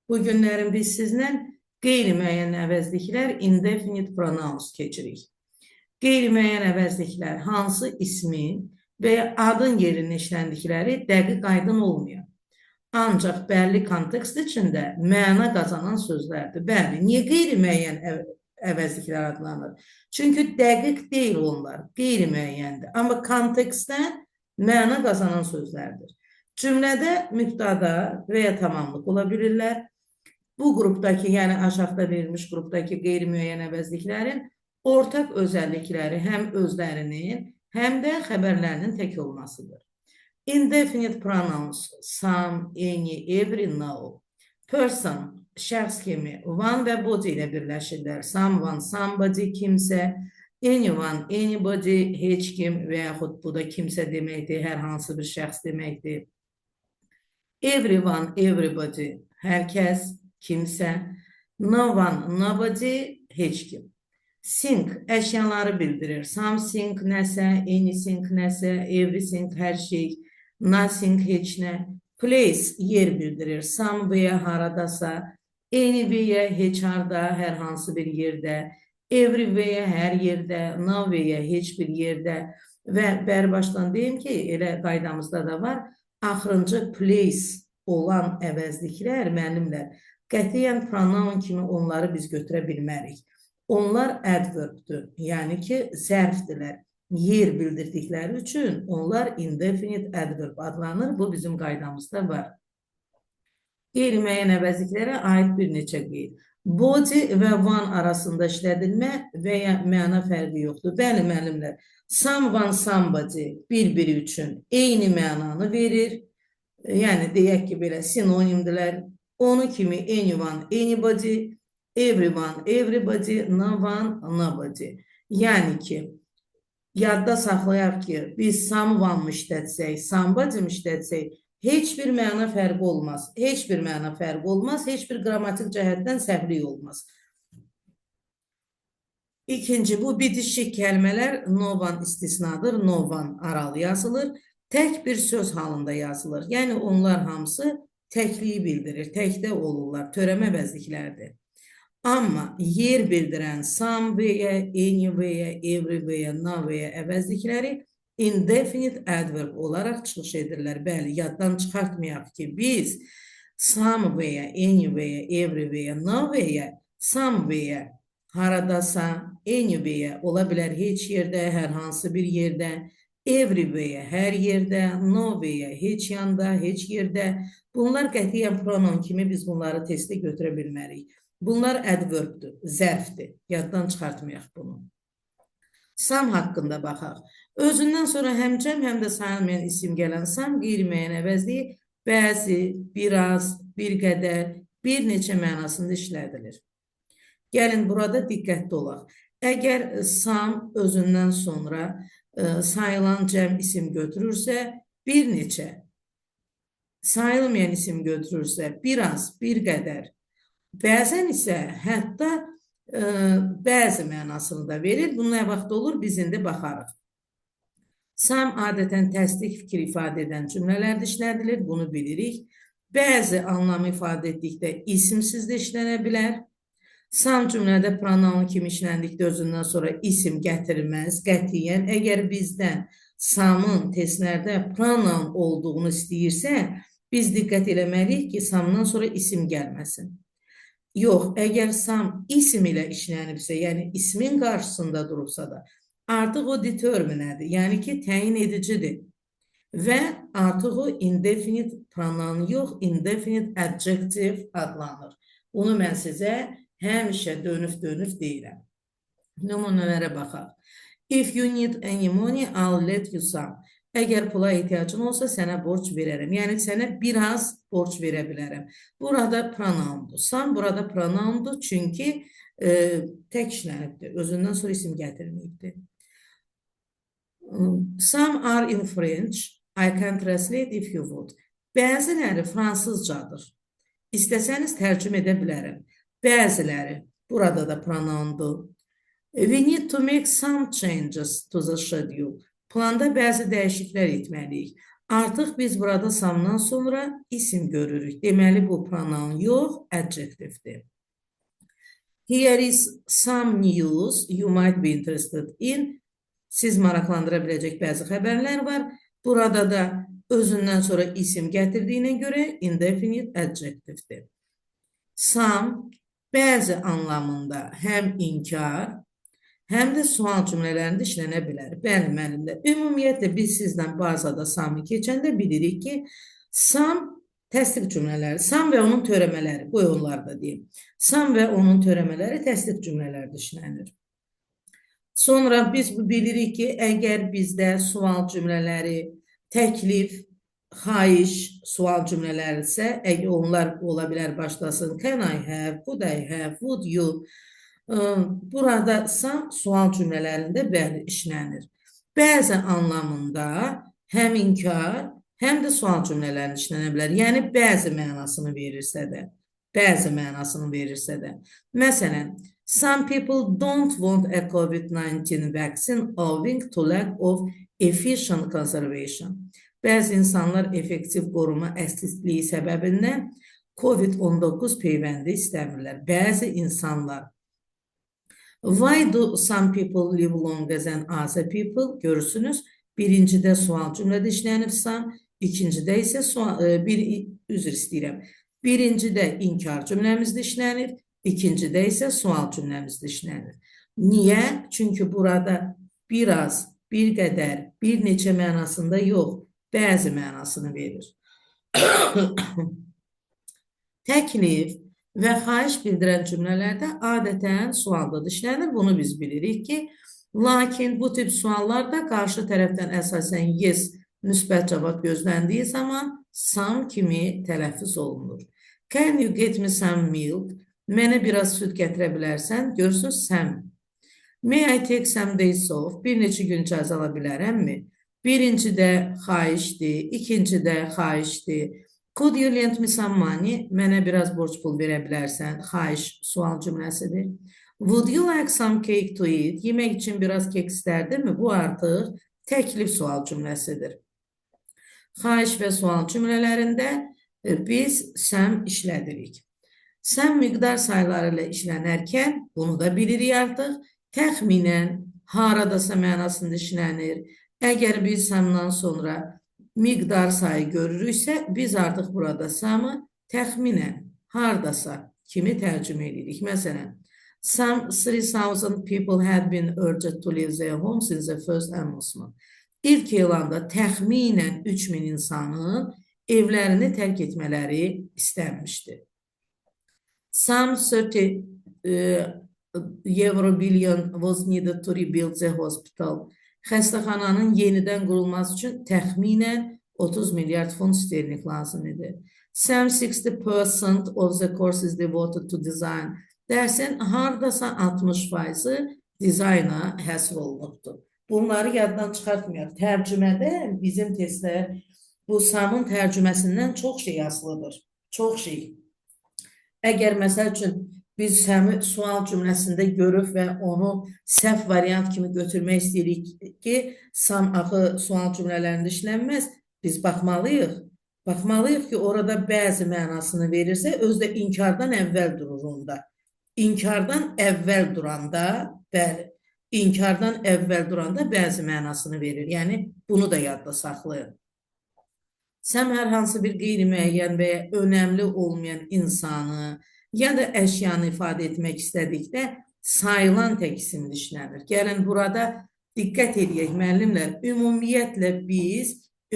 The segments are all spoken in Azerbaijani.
Bu günlərin biz sizlə qeyri-müəyyən əvəzliklər indefinite pronouns keçirik. Qeyri-müəyyən əvəzliklər hansı ismin və ya adın yerində işləndikləri dəqiq aydın olmuyor. Ancaq bəlli kontekst içində məna qazanan sözlərdir. Bəli, niyə qeyri-müəyyən əvəzliklər adlanır? Çünki dəqiq deyil onlar, qeyri-müəyyəndir. Amma kontekstdən məna qazanan sözlərdir. Cümlədə mübtada və ya tamamlıq ola bilirlər. Bu qrupdakı, yəni aşağıda verilmiş qrupdakı qeyri-müəyyən əvəzliklərin ortaq özəllikləri həm özlərinin, həm də xəbərlərinin tək olmasıdır. Indefinite pronouns, some, any, every, no. Person, şəxs kimi, one və body ilə birləşirlər. Someone, somebody, kimsə, anyone, anybody, heç kim və yaxud bu da kimsə deməkdir, hər hansı bir şəxs deməkdir. Everyone, everybody, hər kəs, kimsə, no one, nobody, heç kim. Thing, əşyaları bildirir. Something, nəsə, anything, nəsə, everything, hər şey, nothing, heç nə. Place, yer bildirir. Somewhere, haradasa, anywhere, heç harda, hər hansı bir yerdə. Everywhere, hər yerdə. Nowhere, heç bir yerdə. Və bərbaşdan deyim ki, elə qaydamızda da var, axırıncı place olan əvəzliklər, müəllimlər, qətiyyən pronoun kimi onları biz götürə bilmərik. Onlar adverbdir, yəni ki, zərfdirlər. Yer bildirdikləri üçün onlar indefinite adverb adlanır. Bu bizim qaydamızda var. Qeyri-müəyyən əvəzliklərə aid bir neçə qeyd. Body və one arasında işlədilmə və ya məna fərqi yoxdur. Bəli, müəllimlər, someone, somebody bir-biri üçün eyni mənanı verir. Yəni, deyək ki, belə sinonimdirlər. Onu kimi anyone, anybody, everyone, everybody, no one, nobody. Yəni ki, yadda saxlayaq ki, biz someone işlətsək, somebody işlətsək, heç bir məna fərqi olmaz. Heç bir məna fərqi olmaz, heç bir qrammatik cəhətdən səhvlik olmaz. İkinci, bu bitişik kəlmələr no one istisnadır, no one aralı yazılır. Tək bir söz halında yazılır. Yəni, onlar hamısı təkliyi bildirir, təkdə olurlar, törəmə əvəzliklərdir. Amma yer bildirən somewhere, anywhere, everywhere, nowhere əvəzlikləri indefinite adverb olaraq çıxış edirlər. Bəli, yaddan çıxartmayaq ki, biz somewhere, anywhere, everywhere, nowhere, somewhere, haradasa, anywhere ola bilər heç yerdə, hər hansı bir yerdə, everywhere, hər yerdə, nowhere, heç yanda, heç yerdə. Bunlar qətiyyən pronoun kimi biz bunları testə götürə bilmərik. Bunlar adverbdir, zərfdir. Yaddan çıxartmayaq bunu. Some haqqında baxaq. Özündən sonra həm cəm, həm də sayılmayan isim gələn some qeyri-müəyyən əvəzliyi bəzi, biraz, bir qədər, bir neçə mənasında işlədilir. Gəlin, burada diqqətli olaq. Əgər some özündən sonra sayılan cəm isim götürürsə, bir neçə, sayılmayan isim götürürsə, biraz, bir qədər, bəzən isə hətta bəzi mənasını da verir. Bu nə vaxt olur? Biz indi baxarıq. Some adətən təsdiq fikir ifadə edən cümlələrdə işlədilir. Bunu bilirik. Bəzi anlamı ifadə etdikdə isimsiz də işlənə bilər. Some cümlədə pronoun kimi işləndikdə özündən sonra isim gətirilməz. Qətiyyən, əgər bizdən some'ın testlərdə pronoun olduğunu istəyirsə, biz diqqət eləməliyik ki, some'dan sonra isim gəlməsin. Yox, əgər some isim ilə işlənibsə, yəni ismin qarşısında durubsa da, artıq o determinədir, yəni ki, təyin edicidir. Və artıq o indefinite pronoun yox, indefinite adjective adlanır. Bunu mən sizə həmişə dönüf deyirəm. Nümunələrə baxaq. If you need any money, I'll let you some. Əgər pula ehtiyacın olsa, sənə borc verərəm. Yəni, sənə biraz borc verə bilərəm. Burada pronoundur. Some burada pronoundur, çünki tək işlənibdir. Özündən sonra isim gətirməyibdir. Some are in French. I can translate if you would. Bəziləri fransızcadır. İstəsəniz tərcümə edə bilərəm. Bəziləri, burada da pronoundur. We need to make some changes to the schedule. Planda bəzi dəyişikliklər etməliyik. Artıq biz burada samdan sonra isim görürük. Deməli, bu pronoun yox, adjectivedir. Here is some news you might be interested in. Siz maraqlandıra biləcək bəzi xəbərlər var. Burada da özündən sonra isim gətirdiyinə görə indefinite adjectivedir. Some bəzi anlamında həm inkar, həm də sual cümlələrində işlənə bilər. Bəli, müəllimdə. Ümumiyyətlə, biz sizdən bazada samı keçəndə bilirik ki, sam təsdiq cümlələri, sam və onun törəmələri, qoy onları da deyim. Sam və onun törəmələri təsdiq cümlələrdə işlənir. Sonra biz bilirik ki, əgər bizdə sual cümlələri, təklif, xahiş, sual cümlələri isə, əgər onlar ola bilər başlasın, can I have, could I have, would you, burada sam sual cümlələrində bəli işlənir. Bəzi anlamında həm inkar, həm də sual cümlələrində işlənə bilər. Yəni, bəzi mənasını verirsə də. Bəzi mənasını verirsə də. Məsələn, some people don't want a COVID-19 vaccine owing to lack of efficient conservation. Bəzi insanlar effektiv qoruma əsaslığı səbəbindən COVID-19 peyvəndi istəmirlər. Bəzi insanlar. Why do some people live longer than other people? Görürsünüz, birincidə sual cümlədə işlənir some, ikincidə isə üzr istəyirəm. Birincidə inkar cümləmizdə işlənir, ikincidə isə sual cümləmizdə işlənir. Niyə? Çünki burada biraz, bir qədər, bir neçə mənasında yox, bəzi mənasını verir. Təklif və xahiş bildirən cümlələrdə adətən sualda işlənir. Bunu biz bilirik ki, lakin bu tip suallarda qarşı tərəfdən əsasən yes müsbət cavab gözləndiyi zaman some kimi tələffüz olunur. Can you get me some milk? Mənə biraz süd gətirə bilərsən? Görürsünüz, some. May I take some days off? Bir neçə gün icazə ala bilərəmmi? Birincidə xahişdir, ikincidə xahişdir. Could you lend me some money? Mənə biraz borc pul verə bilərsən? Xahiş sual cümləsidir. Would you like some cake to eat? Yemək üçün biraz kek istərdinmi? Bu artıq təklif sual cümləsidir. Xahiş və sual cümlələrində biz some işlədirik. Some miqdar sayıları ilə işlənərkən, bunu da bilirik artıq, təxminən haradasa mənasında işlənir. Əgər biz some'dan sonra miqdar sayı görürüksə, biz artıq burada some'ı təxminən, hardasa kimi tərcümə edirik. Məsələn, some 3,000 people had been urged to leave their homes since the first announcement. İlk elanda təxminən 3000 insanın evlərini tərk etmələri istənmişdir. Some 30 euro billion was needed to rebuild the hospital. Xəstəxananın yenidən qurulması üçün təxminən 30 milyard fond sterling lazım idi. Some 60% of the course is devoted to design. Dərsin hardasa 60%-ı dizayna həsr olunubdur. Bunları yaddan çıxartmayaq. Tərcümədə bizim testlər bu samın tərcüməsindən çox şey asılıdır. Çox şey. Əgər məsəl üçün biz səmi sual cümləsində görüb və onu səhv variant kimi götürmək istəyirik ki, sam axı sual cümlələrində işlənməz. Biz baxmalıyıq. Baxmalıyıq ki, orada bəzi mənasını verirsə, özdə inkardan əvvəl durur onda. İnkardan əvvəl duranda, bəli, inkardan əvvəl duranda bəzi mənasını verir. Yəni, bunu da yadda saxlayın. Sən hər hansı bir qeyri-müəyyən və ya önəmli olmayan insanı ya da əşyanı ifadə etmək istədikdə sayılan tək isimli işlənir. Gəlin, burada diqqət edək, müəllimlər,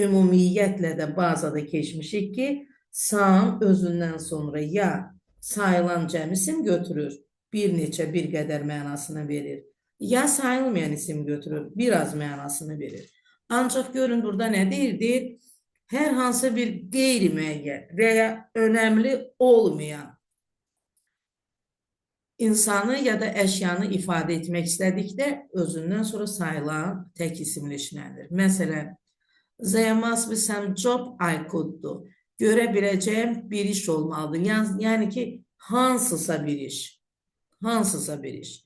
ümumiyyətlə də bazada keçmişik ki, sam özündən sonra ya sayılan cəm isim götürür, bir neçə, bir qədər mənasını verir, ya sayılmayan isim götürür, biraz mənasını verir. Ancaq görün, burada nə deyir? Hər hansı bir qeyri-müəyyən və ya önəmli olmayan insanı ya da əşyanı ifadə etmək istədikdə özündən sonra sayılan tək isimli işlənir. Məsələn, there must be some job I could do. Görə biləcəyim bir iş olmalıdır. Yəni ki, hansısa bir iş. Hansısa bir iş.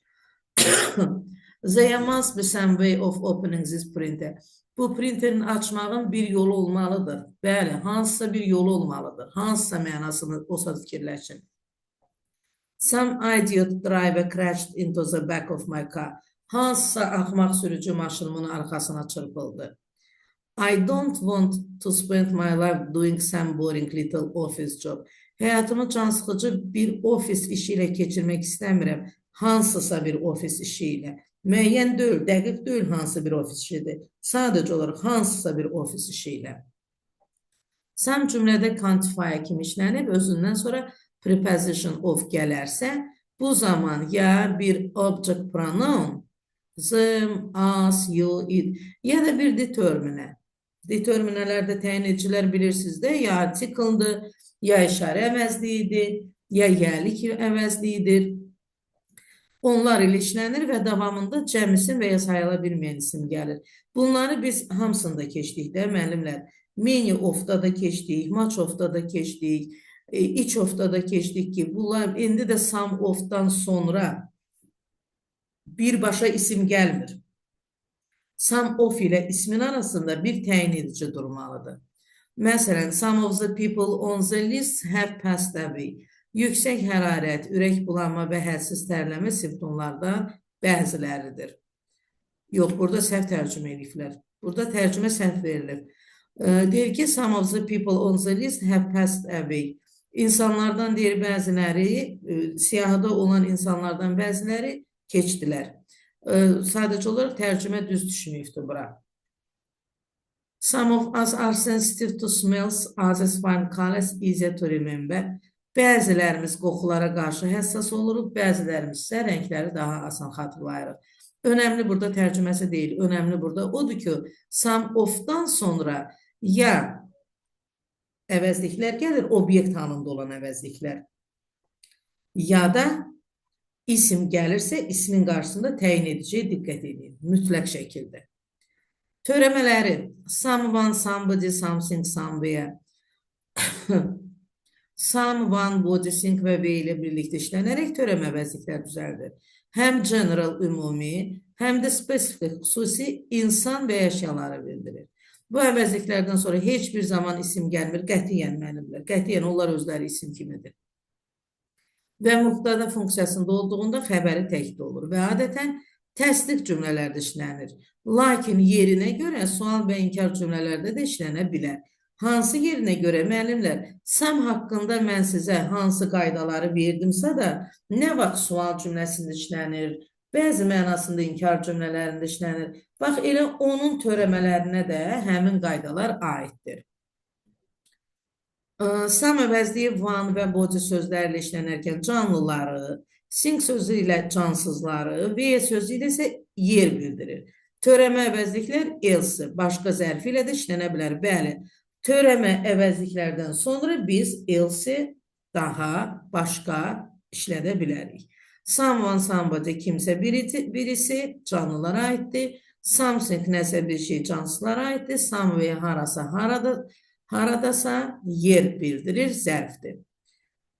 There must be some way of opening this printer. Bu printerin açmağın bir yolu olmalıdır. Bəli, hansısa bir yolu olmalıdır. Hansısa mənasını olsa fikirləşin. Some idiot driver crashed into the back of my car. Hansısa axmaq sürücü maşınımın arxasına çırpıldı. I don't want to spend my life doing some boring little office job. Həyatımı cansıxıcı bir ofis işi ilə keçirmək istəmirəm. Hansısa bir ofis işi ilə. Müəyyən deyil, dəqiq deyil hansı bir ofis işidir. Sadəcə olaraq hansısa bir ofis işi ilə. Some cümlədə quantify kimi işlənib, özündən sonra preposition of gələrsə, bu zaman ya bir object pronoun, them, us, you, it, ya da bir determine. Determinələrdə təyin edicilər bilirsiniz də, ya artikeldir, ya işarə əvəzliyidir, ya yerlik əvəzliyidir. Onlar ilə işlənir və davamında cəmisin və ya sayıla bilməyən isim gəlir. Bunları biz hamısında keçdik də, müəllimlər. Many of-da da keçdik, much of-da da keçdik, each of-da da keçdik ki, bunlar indi də some of-dan sonra birbaşa isim gəlmir. Some of ilə ismin arasında bir təyin edici durmalıdır. Məsələn, some of the people on the list have passed away. Yüksək hərarət, ürək bulanma və hədsiz tərləmə simptomlardan bəziləridir. Yox, burada səhv tərcümə ediblər. Burada tərcümə səhv verilir. Deyir ki, some of the people on the list have passed away. İnsanlardan deyir, bəziləri, siyahıda olan insanlardan bəziləri keçdilər. Sadəcə olaraq tərcümə düz düşməyibdir bura. Some of us are sensitive to smells, others find colors easier to remember. Bəzilərimiz qoxulara qarşı həssas oluruq, bəzilərimiz isə rəngləri daha asan xatırlayırıq. Önəmli burada tərcüməsi deyil, önəmli burada odur ki, some of-dan sonra ya əvəzliklər gəlir, obyekt halında olan əvəzliklər, ya da isim gəlirsə, ismin qarşısında təyin ediciyə diqqət edin, mütləq şəkildə. Törəmələri, someone, somebody, something, somewhere, someone, body, thing və V ilə birlikdə işlənərək törəmə əvəzliklər düzəldir. Həm general, ümumi, həm də spesifik, xüsusi insan və əşyaları bildirir. Bu əvəzliklərdən sonra heç bir zaman isim gəlmir, qətiyyən mənimlər. Qətiyyən onlar özləri isim kimidir. Və mübtəda funksiyasında olduğunda xəbəri təkdə olur və adətən təsdiq cümlələrdə işlənir. Lakin yerinə görə sual və inkar cümlələrdə də işlənə bilər. Hansı yerinə görə müəllimlər, some haqqında mən sizə hansı qaydaları verdimsə də, nə vaxt sual cümləsində işlənir, bəzi mənasında inkar cümlələrində işlənir. Bax, elə onun törəmələrinə də həmin qaydalar aiddir. Some əvəzliyi one və body sözlərlə işlənərkən canlıları, sing sözü ilə cansızları, V sözü ilə isə yer bildirir. Törəmə əvəzliklər else, başqa zərfi ilə də işlənə bilər. Bəli, törəmə əvəzliklərdən sonra biz else daha başqa işlədə bilərik. Someone, somebody, kimsə birisi canlılara aiddir. Something, nəsə bir şey cansızlara aiddir. Somewhere, harasa, haradasa yer bildirir, zərfdir.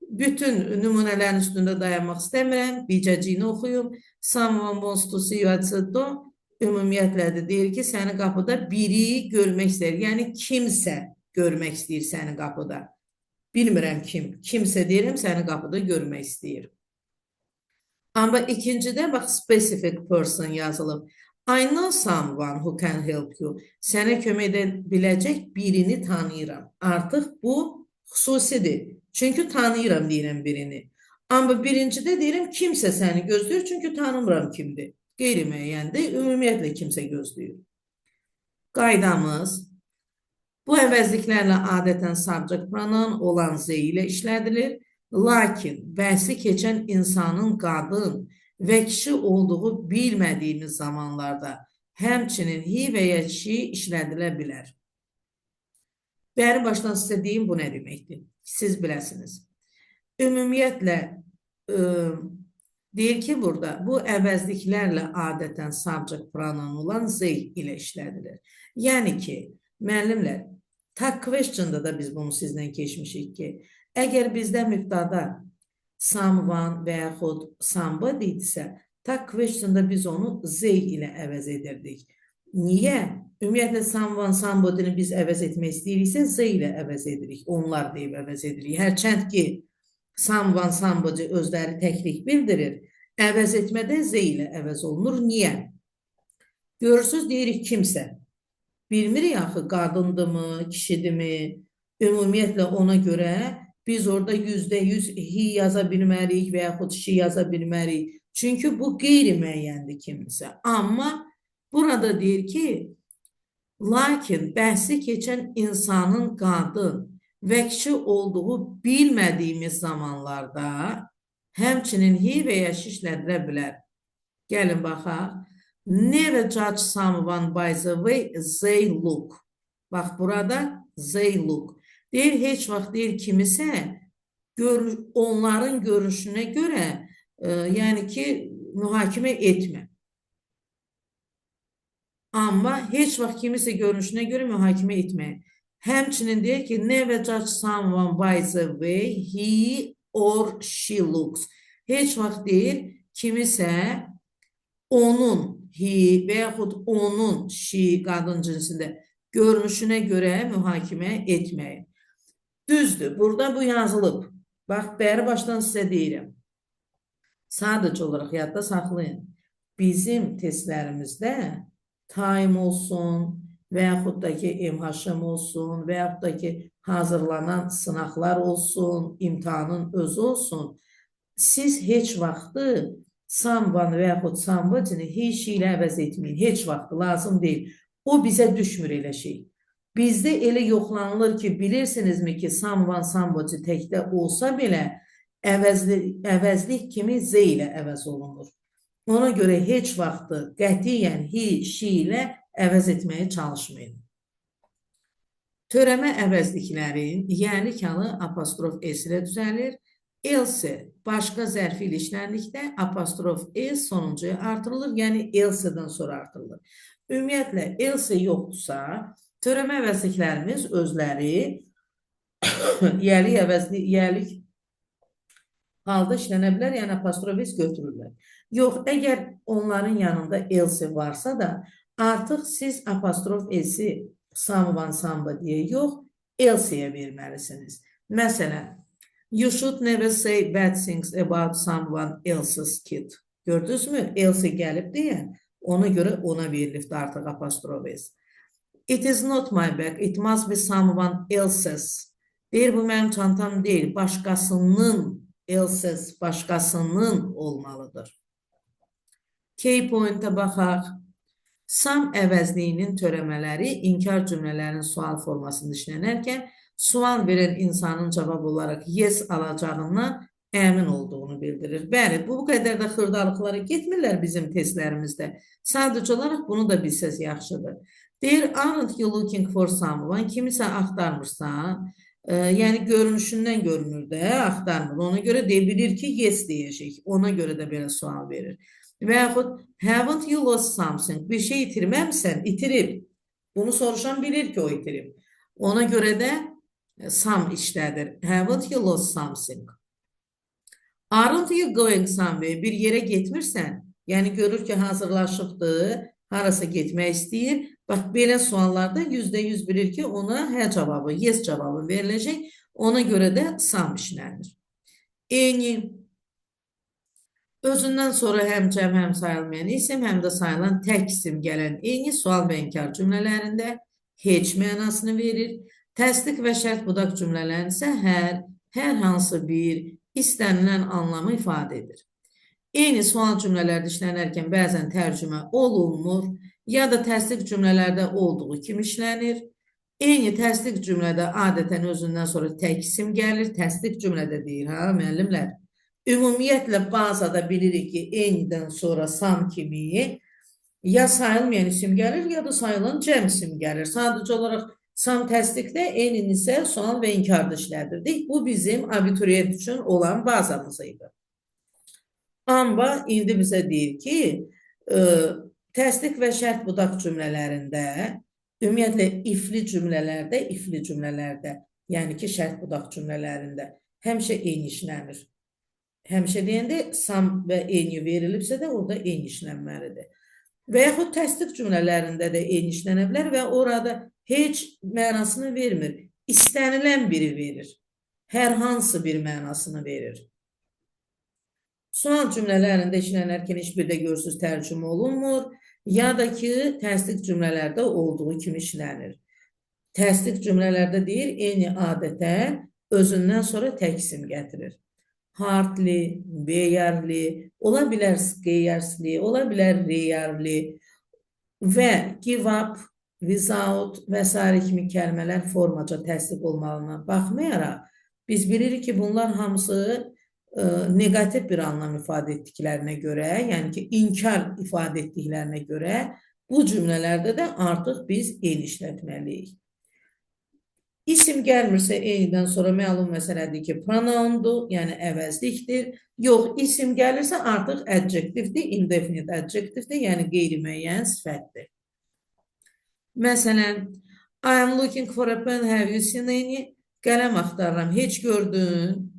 Bütün nümunələrin üstündə dayanmaq istəmirəm, bircəciyini oxuyum. Someone wants to see you at the door. Ümumiyyətlə də deyir ki, səni qapıda biri görmək istəyir. Yəni, kimsə görmək istəyir səni qapıda. Bilmirəm kim. Kimsə deyirəm, səni qapıda görmək istəyir. Amma ikincidə, bax, specific person yazılıb. I know someone who can help you. Sənə kömək edə biləcək birini tanıyıram. Artıq bu xüsusidir. Çünki tanıyıram deyirəm birini. Amma birincidə deyirəm kimsə səni gözləyir, çünki tanımıram kimdir. Qeyri-müəyyəndir, ümumiyyətlə kimsə gözləyir. Qaydamız, bu əvəzliklərlə adətən subject pronoun olan Z ilə işlədilir. Lakin bəhsi keçən insanın qadın və kişi olduğu bilmədiyimiz zamanlarda həmçinin hi və ya şi işlədilə bilər. Bəri başdan sizə deyim, bu nə deməkdir? Siz biləsiniz. Ümumiyyətlə, deyir ki, burada bu əvəzliklərlə adətən subject pronoun olan Z ilə işlədilir. Yəni ki, müəllimlər, tag question'da da biz bunu sizdən keçmişik ki, əgər bizdə mübtada someone və yaxud somebody idisə, tag question'da biz onu Z ilə əvəz edirdik. Niyə? Ümumiyyətlə, someone, somebody-ni biz əvəz etmək istəyiriksə, z ilə əvəz edirik. Onlar deyib əvəz edirik. Hərçənd ki, someone, somebody özləri təklik bildirir. Əvəz etmədə z ilə əvəz olunur. Niyə? Görürsünüz, deyirik kimsə. Bilmirik axı, qadındırmı, kişidirmi? Ümumiyyətlə, ona görə biz orada %100 he yaza bilmərik və yaxud she yaza bilmərik. Çünki bu qeyri-müəyyəndir kimsə. Amma burada deyir ki, lakin bəhsi keçən insanın qadın və kişi olduğu bilmədiyimiz zamanlarda həmçinin he və ya she işlədilə bilər. Gəlin baxaq. Never judge someone by the way they look. Bax, burada they look. Deyir, heç vaxt deyir kimisə onların görünüşünə görə yəni ki, mühakimə etmə. Amma heç vaxt kimisə görünüşünə görə mühakimə etmə. Həmçinin deyir ki, never judge someone by the way he or she looks. Heç vaxt deyir kimisə onun he və yaxud onun she qadın cinsində görünüşünə görə mühakimə etməyin. Düzdür, burada bu yazılıb. Bax, bəri başdan sizə deyirəm. Sadəcə olaraq yadda saxlayın. Bizim testlərimizdə time olsun və yaxud da ki, MHM olsun və yaxud da ki, hazırlanan sınaqlar olsun, imtahanın özü olsun. Siz heç vaxtı someone və yaxud somebody-ni he, she ilə əvəz etməyin. Heç vaxtı lazım deyil. O bizə düşmür elə şey. Bizdə elə yoxlanılır ki, bilirsinizmi ki, someone, somebody təkdə olsa belə əvəzlik kimi z ilə əvəz olunur. Ona görə heç vaxtı qətiyyən he, she ilə əvəz etməyə çalışmayın. Törəmə əvəzliklərin yənik halı apostrof s ilə düzəlir. Else başqa zərfi ilə işləndikdə apostrof s sonuncuya artırılır, yəni else-dən sonra artırılır. Ümumiyyətlə, else yoxdursa, törəmə əvəzliklərimiz özləri yəlik halda işlənə bilər, yəni apostrof s götürürlər. Yox, əgər onların yanında else varsa da, artıq siz apostrof s-i someone, somebody'yə yox, else-yə verməlisiniz. Məsələn, you should never say bad things about someone else's kid. Gördünüzmü? Else gəlib deyə, ona görə ona verilibdir artıq apostrof s. It is not my bag, it must be someone else's. Deyir, bu mənim çantam deyil, başqasının, else's, başqasının olmalıdır. Key point-a baxaq. Some əvəzliyinin törəmələri inkar cümlələrin sual formasında işlənərkən, sual verən insanın cavab olaraq yes alacağından əmin olduğunu bildirir. Bəli, bu qədər də xırdalıqlara getmirlər bizim testlərimizdə. Sadəcə olaraq bunu da bilsəz yaxşıdır. Deyir, aren't you looking for someone? Kimisə axtarmırsan, yəni görünüşündən görünür də, axtarmır. Ona görə deyilir ki, yes deyəcək. Ona görə də belə sual verir. Və yaxud, haven't you lost something? Bir şey itirməmsən, itirib. Bunu soruşan bilir ki, o itirib. Ona görə də some işlədir. Haven't you lost something? Aren't you going somewhere? Bir yerə getmirsən, yəni görür ki, hazırlaşıbdır, harasa getmək istəyir. Bax, belə suallarda %100 bilir ki, ona hə cavabı, yes cavabı veriləcək. Ona görə də some işlənir. Any. Özündən sonra həm cəm, həm sayılmayan isim, həm də sayılan tək isim gələn any sual və inkar cümlələrində heç mənasını verir. Təsdiq və şərt budaq cümlələrin isə hər hansı bir istənilən anlamı ifadə edir. Eyni sual cümlələrdə işlənərkən bəzən tərcümə olunmur, ya da təsdiq cümlələrdə olduğu kimi işlənir. Eyni təsdiq cümlədə adətən özündən sonra tək isim gəlir. Təsdiq cümlədə deyir, müəllimlər. Ümumiyyətlə, bazada bilirik ki, eynidən sonra some kimi ya sayılmayan isim gəlir, ya da sayılan cəm isim gəlir. Sadəcə olaraq some təsdiqdə, eynin isə sual və inkarda işlədirdik. Bu bizim abituriyent üçün olan bazamız idi. Amma indi bizə deyir ki, təsdiq və şərt budaq cümlələrində, ümumiyyətlə ifli cümlələrdə, yəni ki, şərt budaq cümlələrində həmişə eyni işlənir. Həmişə deyəndə some və eyni verilibsə də orada eyni işlənməlidir. Və yaxud təsdiq cümlələrində də eyni işlənə bilər və orada heç mənasını vermir. İstənilən biri verir. Hər hansı bir mənasını verir. Sual cümlələrində işlənərkən heç bir də görürsünüz tərcümə olunmur, ya da ki, təsdiq cümlələrdə olduğu kimi işlənir. Təsdiq cümlələrdə deyir, eyni adətən özündən sonra tək isim gətirir. Hardly, barely, ola bilər scarcely, ola bilər rarely və give up, without və s. kimi kəlmələr formaca təsdiq olmalına baxmayaraq, biz bilirik ki, bunlar hamısı negativ bir anlam ifadə etdiklərinə görə, yəni ki, inkar ifadə etdiklərinə görə bu cümlələrdə də artıq biz eyni işlətməliyik. İsim gəlmirsə eynidən sonra məlum məsələdir ki, pronoundur, yəni əvəzlikdir. Yox, isim gəlirsə artıq adjektivdir, indefinite adjektivdir, yəni qeyri-müəyyən sifətdir. Məsələn, I am looking for a pen, have you seen any? Qələm axtarıram, heç gördün?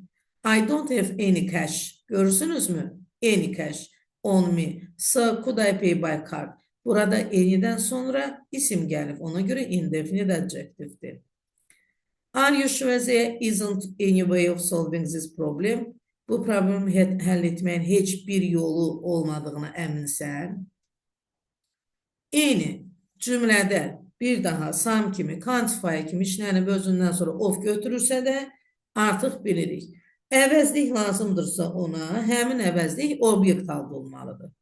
I don't have any cash. Görürsünüzmü? Any cash on me. So could I pay by card? Burada any'dən sonra isim gəlib. Ona görə indefinite adjektivdir. Are you sure there isn't any way of solving this problem? Bu problemi həll etməyin heç bir yolu olmadığına əminsən. Eyni cümlədə bir daha some kimi, quantify kimi işlənib özündən sonra of götürürsə də artıq bilirik. Əvəzlik lazımdırsa ona, həmin əvəzlik obyekt halda olmalıdır.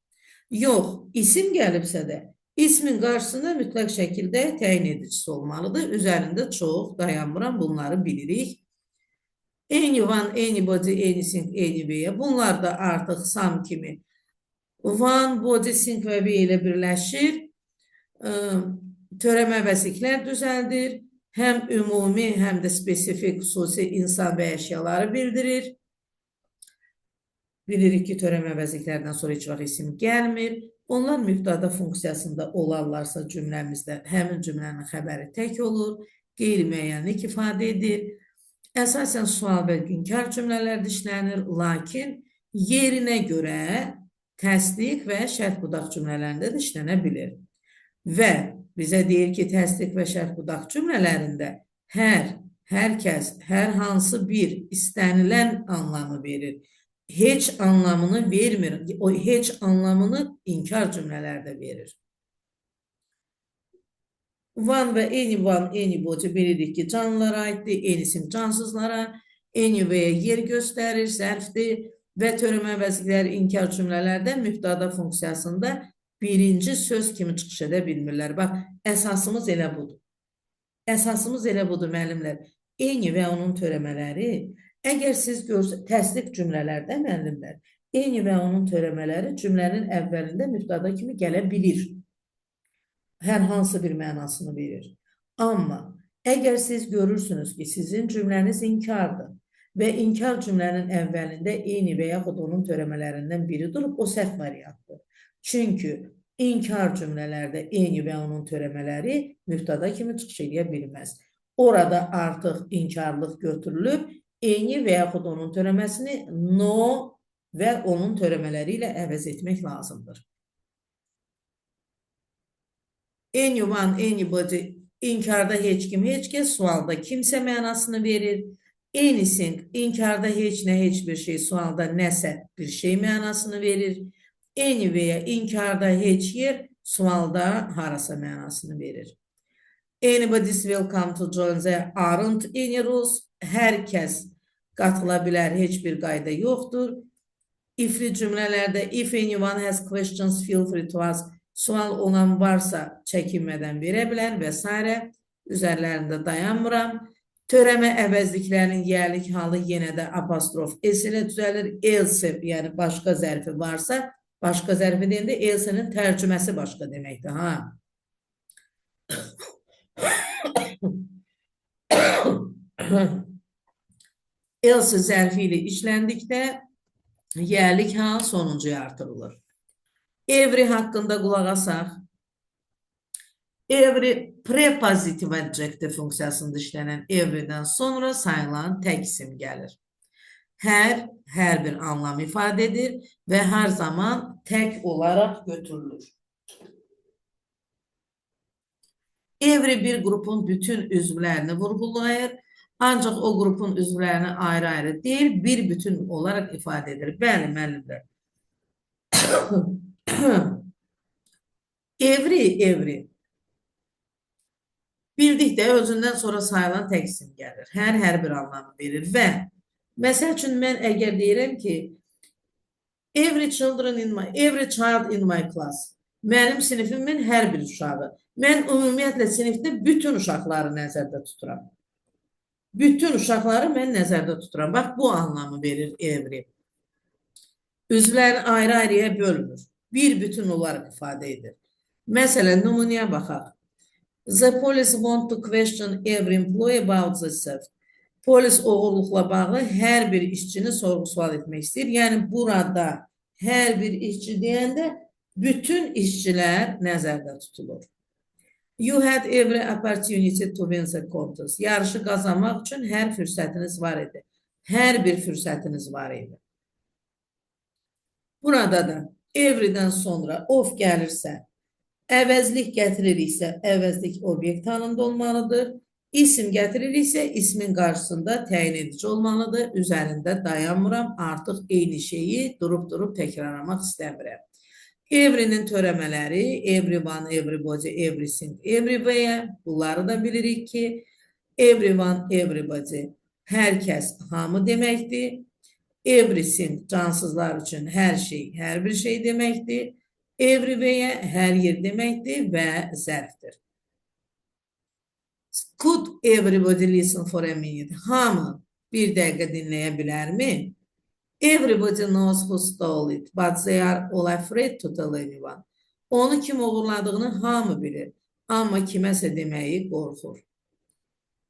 Yox, isim gəlibsə də İsmin qarşısında mütləq şəkildə təyin edicisi olmalıdır. Üzərində çox dayanmıram, bunları bilirik. Anyone, anybody, anything, anywhere. Bunlar da artıq some kimi one, body, thing və be ilə birləşir. Törəmə vəziklər düzəldir. Həm ümumi, həm də spesifik, xüsusi insan və əşyaları bildirir. Bilirik ki, törəmə vəziklərdən sonra heç vaxt isim gəlmir. Onlar mübtada funksiyasında olarlarsa cümləmizdə həmin cümlənin xəbəri tək olur, qeyri-müəyyənlik ifadə edir. Əsasən sual və inkar cümlələrdə işlənir, lakin yerinə görə təsdiq və şərt budaq cümlələrində də işlənə bilir. Və bizə deyir ki, təsdiq və şərt budaq cümlələrində hər kəs, hər hansı bir istənilən anlamı verir. Heç anlamını vermir. O heç anlamını inkar cümlələrdə verir. One və anyone, anybody bilirik ki, canlılara aiddir, anything cansızlara, anywhere yer göstərir, zərfdir və törəmə vəzikləri inkar cümlələrdə mübtada funksiyasında birinci söz kimi çıxış edə bilmirlər. Bax, əsasımız elə budur. Əsasımız elə budur, müəllimlər. Any və onun törəmələri əgər siz görsünüz, təsdiq cümlələrdə müəllimlər, eyni və onun törəmələri cümlənin əvvəlində mübtada kimi gələ bilir. Hər hansı bir mənasını verir. Amma əgər siz görürsünüz ki, sizin cümləniz inkardır və inkar cümlənin əvvəlində eyni və yaxud onun törəmələrindən biri durub, o səhv variantdır. Çünki inkar cümlələrdə eyni və onun törəmələri mübtada kimi çıxış edə bilməz. Orada artıq inkarlıq götürülüb, eyni və yaxud onun törəməsini no və onun törəmələri ilə əvəz etmək lazımdır. Anyone, anybody, inkarda heç kim, heç kəs, sualda kimsə mənasını verir. Anything, inkarda heç nə, heç bir şey, sualda nəsə bir şey mənasını verir. Anywhere, inkarda heç yer, sualda harasa mənasını verir. Anybody's welcome to join, there aren't any rules. Hər kəs qatıla bilər, heç bir qayda yoxdur. Ifli cümlələrdə if anyone has questions, feel free to ask. Sual olan varsa çəkinmədən verə bilər və s. Üzərlərində dayanmıram. Törəmə əvəzliklərinin yərlik halı yenə də apostrof s ilə düzəlir. Else, yəni başqa zərfi varsa, başqa zərfi deyəndə else-nin tərcüməsi başqa deməkdir. Else zərfi ilə işləndikdə yərlik hal sonuncuya artırılır. Every haqqında qulaq asaq. Every prepositive adjective funksiyasında işlənən everydən sonra sayılan tək isim gəlir. Hər bir anlam ifadə edir və hər zaman tək olaraq götürülür. Every bir qrupun bütün üzvlərini vurğulayır. Ancaq o qrupun üzvlərini ayrı-ayrı deyil, bir bütün olaraq ifadə edir. Bəli, müəllimlər. Every. Bildikdə özündən sonra sayılan tək isim gəlir. Hər bir anlamı verir və məsəl üçün mən əgər deyirəm ki, every child in my class. Mənim sinifimin hər bir uşağı. Mən ümumiyyətlə sinifdə bütün uşaqları nəzərdə tuturam. Bütün uşaqları mən nəzərdə tuturam. Bax, bu anlamı verir every. Üzvlərini ayrı-ayrıya bölmür. Bir bütün olaraq ifadə edir. Məsələn, nümunəyə baxaq. The police want to question every employee about the theft. Polis oğurluqla bağlı hər bir işçini sorğu-sual etmək istəyir. Yəni, burada hər bir işçi deyəndə bütün işçilər nəzərdə tutulur. You had every opportunity to win the contest. Yarışı qazanmaq üçün hər fürsətiniz var idi. Hər bir fürsətiniz var idi. Burada da every'dən sonra of gəlirsə, əvəzlik gətiririksə, əvəzlik obyekt halında olmalıdır. İsim gətiririksə, ismin qarşısında təyin edici olmalıdır. Üzərində dayanmıram, artıq eyni şeyi durub təkrarlamaq istəmirəm. Every'nin törəmələri, everyone, everybody, everything, everywhere. Bunları da bilirik ki, everyone, everybody, hər kəs, hamı deməkdir. Everything, cansızlar üçün hər şey, hər bir şey deməkdir. Everywhere, hər yer deməkdir və zərfdir. Could everybody listen for a minute? Hamı bir dəqiqə dinləyə bilərmi? Everybody knows who stole it, but they are all afraid to tell anyone. Onu kim uğurladığını hamı bilir, amma kiməsə deməyi qorxur.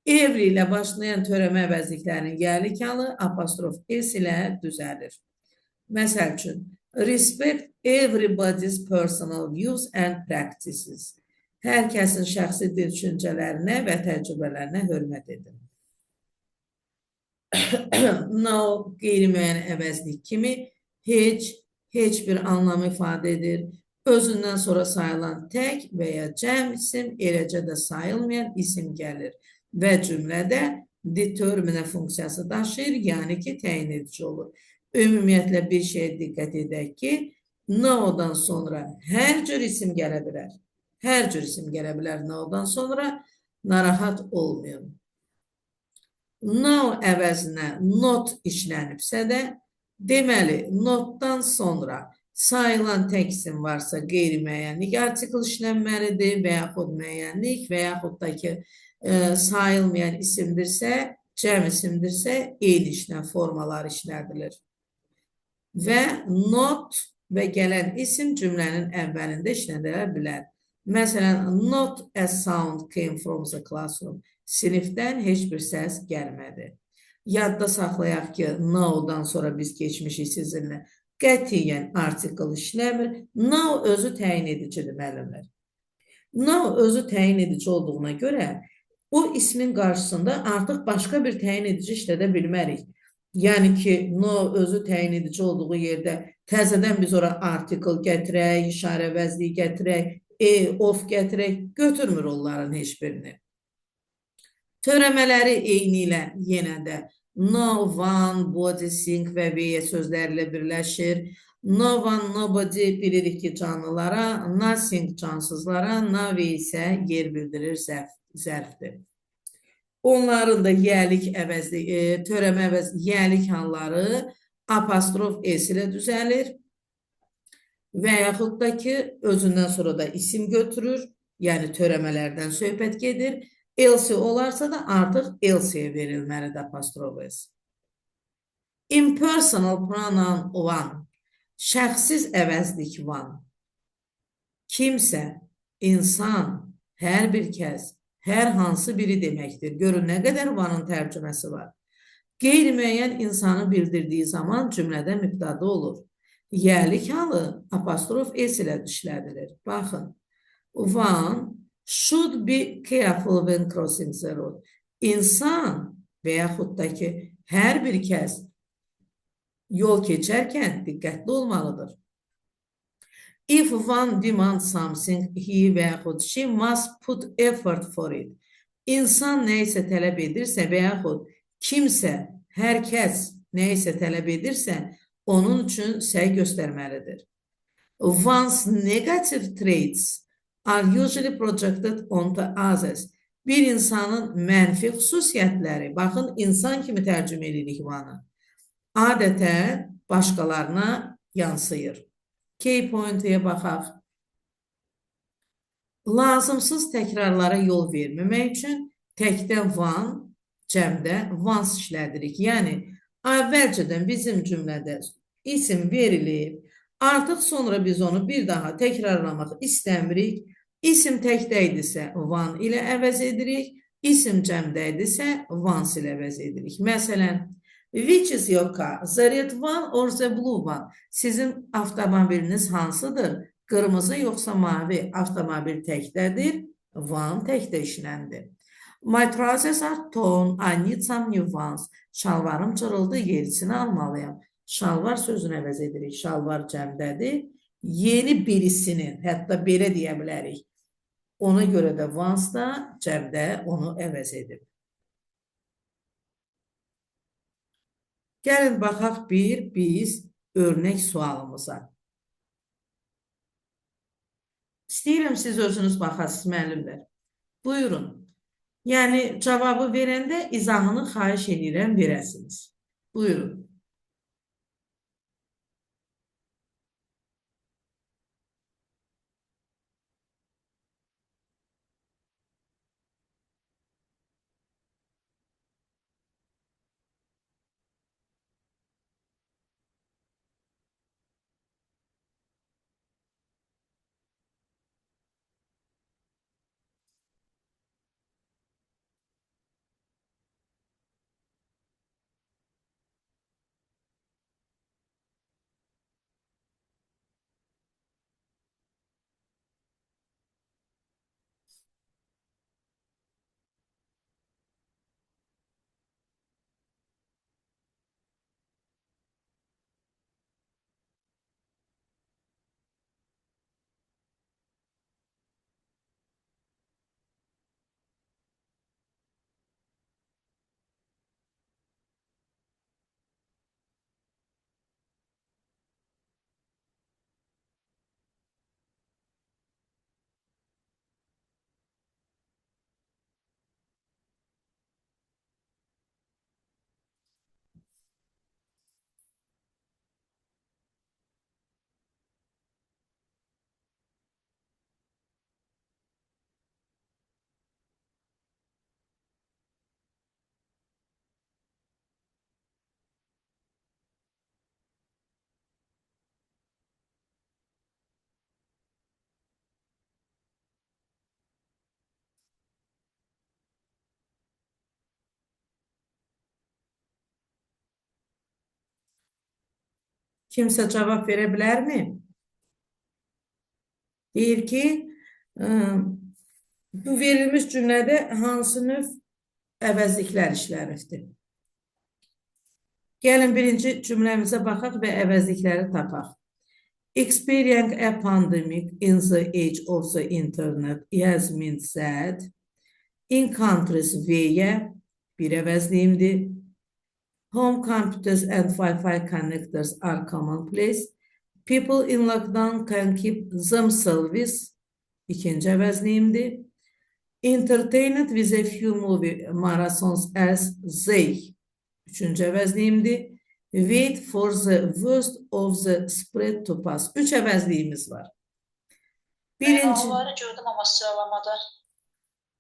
Every ilə başlayan törəmə əvəzliklərinin yerlik halı apostrof s ilə düzəlir. Məsəl üçün, respect everybody's personal views and practices. Hər kəsin şəxsi düşüncələrinə və təcrübələrinə hörmət edin. No, qeyri-müəyyən əvəzlik kimi heç bir anlamı ifadə edir. Özündən sonra sayılan tək və ya cəm isim, eləcə də sayılmayan isim gəlir və cümlədə determine funksiyası daşıyır, yəni ki, təyin edici olur. Ümumiyyətlə bir şeyə diqqət edək ki, no-dan sonra hər cür isim gələ bilər. Hər cür isim gələ bilər no-dan sonra, narahat olmayın. No əvəzinə not işlənibsə də, deməli, notdan sonra sayılan tək isim varsa qeyri-müəyyənlik artikl işlənməlidir və yaxud müəyyənlik və yaxud da ki, sayılmayan isimdirsə, cəm isimdirsə, eyni işlən formalar işlədilir. Və not və gələn isim cümlənin əvvəlində işlədilə bilər. Məsələn, not a sound came from the classroom. Sinifdən heç bir səs gəlmədi. Yadda saxlayaq ki, now-dan sonra biz keçmişik sizinlə. Qətiyyən artikl işləmir. Now özü təyin edicidir, müəllimlər. Now özü təyin edici olduğuna görə, o ismin qarşısında artıq başqa bir təyin edici işlədə bilmərik. Yəni ki, no özü təyin edici olduğu yerdə təzədən biz ora artikl gətirək, işarə vəzliyi gətirək, of gətirək, götürmür onların heç birini. Törəmələri eyni ilə yenə də no, one, body, thing və v sözləri ilə birləşir. No one, nobody bilirik ki, canlılara, nothing cansızlara, nav isə yer bildirir, zərfdir. Onların da yəlik əvəzlik, törəmə əvəzlik, yəlik halları apostrof s ilə düzəlir və yaxud da ki, özündən sonra da isim götürür, yəni törəmələrdən söhbət gedir. Else olarsa da artıq else'ye verilməlidir apostrof s. Impersonal pronoun one, şəxsiz əvəzlik one. Kimsə, insan, hər bir kəs, hər hansı biri deməkdir. Görün, nə qədər one'ın tərcüməsi var. Qeyri-müəyyən insanı bildirdiyi zaman cümlədə mübtəda olur. Yərlik halı apostrof s ilə işlədilir. Baxın, one should be careful when crossing the road. İnsan və yaxud da ki, hər bir kəs yol keçərkən diqqətli olmalıdır. If one demands something, he və yaxud she must put effort for it. İnsan nə isə tələb edirsə və yaxud kimsə, hər kəs nə isə tələb edirsə, onun üçün səy göstərməlidir. One's negative traits are usually projected onto others. Bir insanın mənfi xüsusiyyətləri, baxın, insan kimi tərcümə edirik one'ı, adətən başqalarına yansıyır. Key point'e baxaq. Lazımsız təkrarlara yol verməmək üçün təkdən one, cəmdə once işlədirik. Yəni, əvvəlcədən bizim cümlədə isim verilib, artıq sonra biz onu bir daha təkrarlamaq istəmirik. İsim təkdə idisə one ilə əvəz edirik, isim cəmdə idisə once ilə əvəz edirik. Məsələn, which is your car? The red one or the blue one? Sizin avtomobiliniz hansıdır? Qırmızı yoxsa mavi? Avtomobil təkdədir, one təkdə işləndir. My trousers are torn, I need some new ones. Şalvarım cırıldı, yenisini almalıyam. Şalvar sözünü əvəz edirik. Şalvar cəmdədir. Yeni birisinin, hətta belə deyə bilərik. Ona görə də once da cəmdə onu əvəz edib. Gəlin baxaq biz örnək sualımıza. İstəyirəm siz özünüz baxasınız, müəllimlər. Buyurun. Yəni, cavabı verəndə izahını xahiş edirəm verəsiniz. Buyurun. Kimsə cavab verə bilərmi? Deyir ki, bu verilmiş cümlədə hansı növ əvəzliklər işlənibdir? Gəlin birinci cümləmizə baxaq və əvəzlikləri tapaq. Experiencing a pandemic in the age of the internet has meant that in countries where bir əvəzliyimdir. Home computers and Wi-Fi connectors are commonplace. People in lockdown can keep themselves, ikinci əvəzliyimdir. Entertained with a few movie marathons as they, üçüncü əvəzliyimdir. Wait for the worst of the spread to pass. Üç əvəzliyimiz var. Birinci... Onları gördüm ama sıralamada.